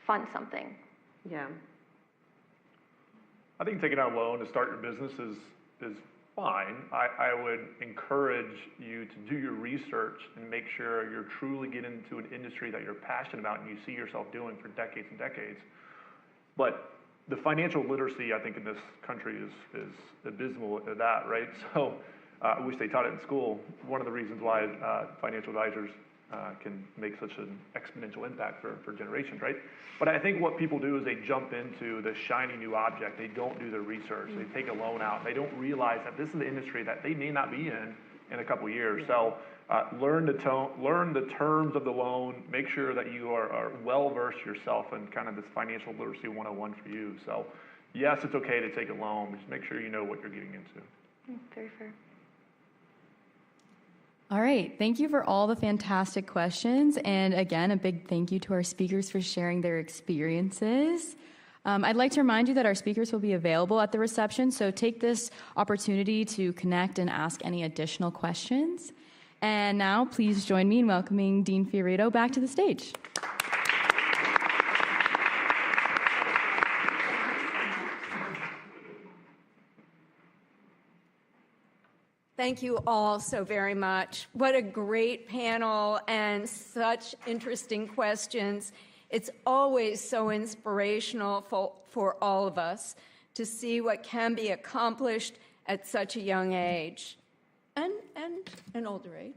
S6: fund something.
S5: Yeah.
S12: I think taking out a loan to start your business is fine. I would encourage you to do your research and make sure you're truly getting into an industry that you're passionate about and you see yourself doing for decades and decades. But the financial literacy, I think, in this country is abysmal at that, right? So I wish they taught it in school. One of the reasons why financial advisors can make such an exponential impact for generations, right? But I think what people do is they jump into the shiny new object. They don't do their research. They take a loan out. They don't realize that this is the industry that they may not be in a couple years. So learn the terms of the loan. Make sure that you are well-versed yourself in kind of this financial literacy 101 for you. So yes, it's okay to take a loan, but just make sure you know what you're getting into.
S6: Very fair.
S13: All right, thank you for all the fantastic questions. And again, a big thank you to our speakers for sharing their experiences. I'd like to remind you that our speakers will be available at the reception, so take this opportunity to connect and ask any additional questions. And now, please join me in welcoming Dean Fiorito back to the stage.
S1: Thank you all so very much. What a great panel and such interesting questions. It's always so inspirational for all of us to see what can be accomplished at such a young age and an older age.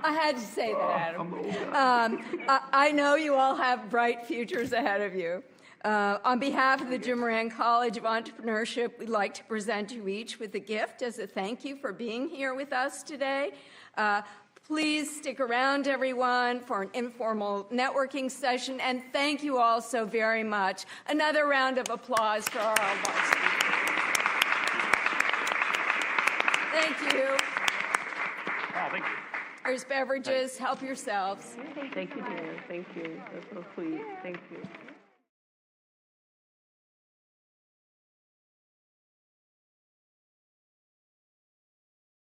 S1: I had to say that, Adam. I know you all have bright futures ahead of you. On behalf of the Jim Moran College of Entrepreneurship, we'd like to present you each with a gift as a thank you for being here with us today. Please stick around, everyone, for an informal networking session, and thank you all so very much. Another round of applause for our varsity. Thank you.
S12: Oh, thank you.
S1: There's beverages. Help yourselves.
S5: Thank you, dear. Thank you. That's so sweet. Thank you.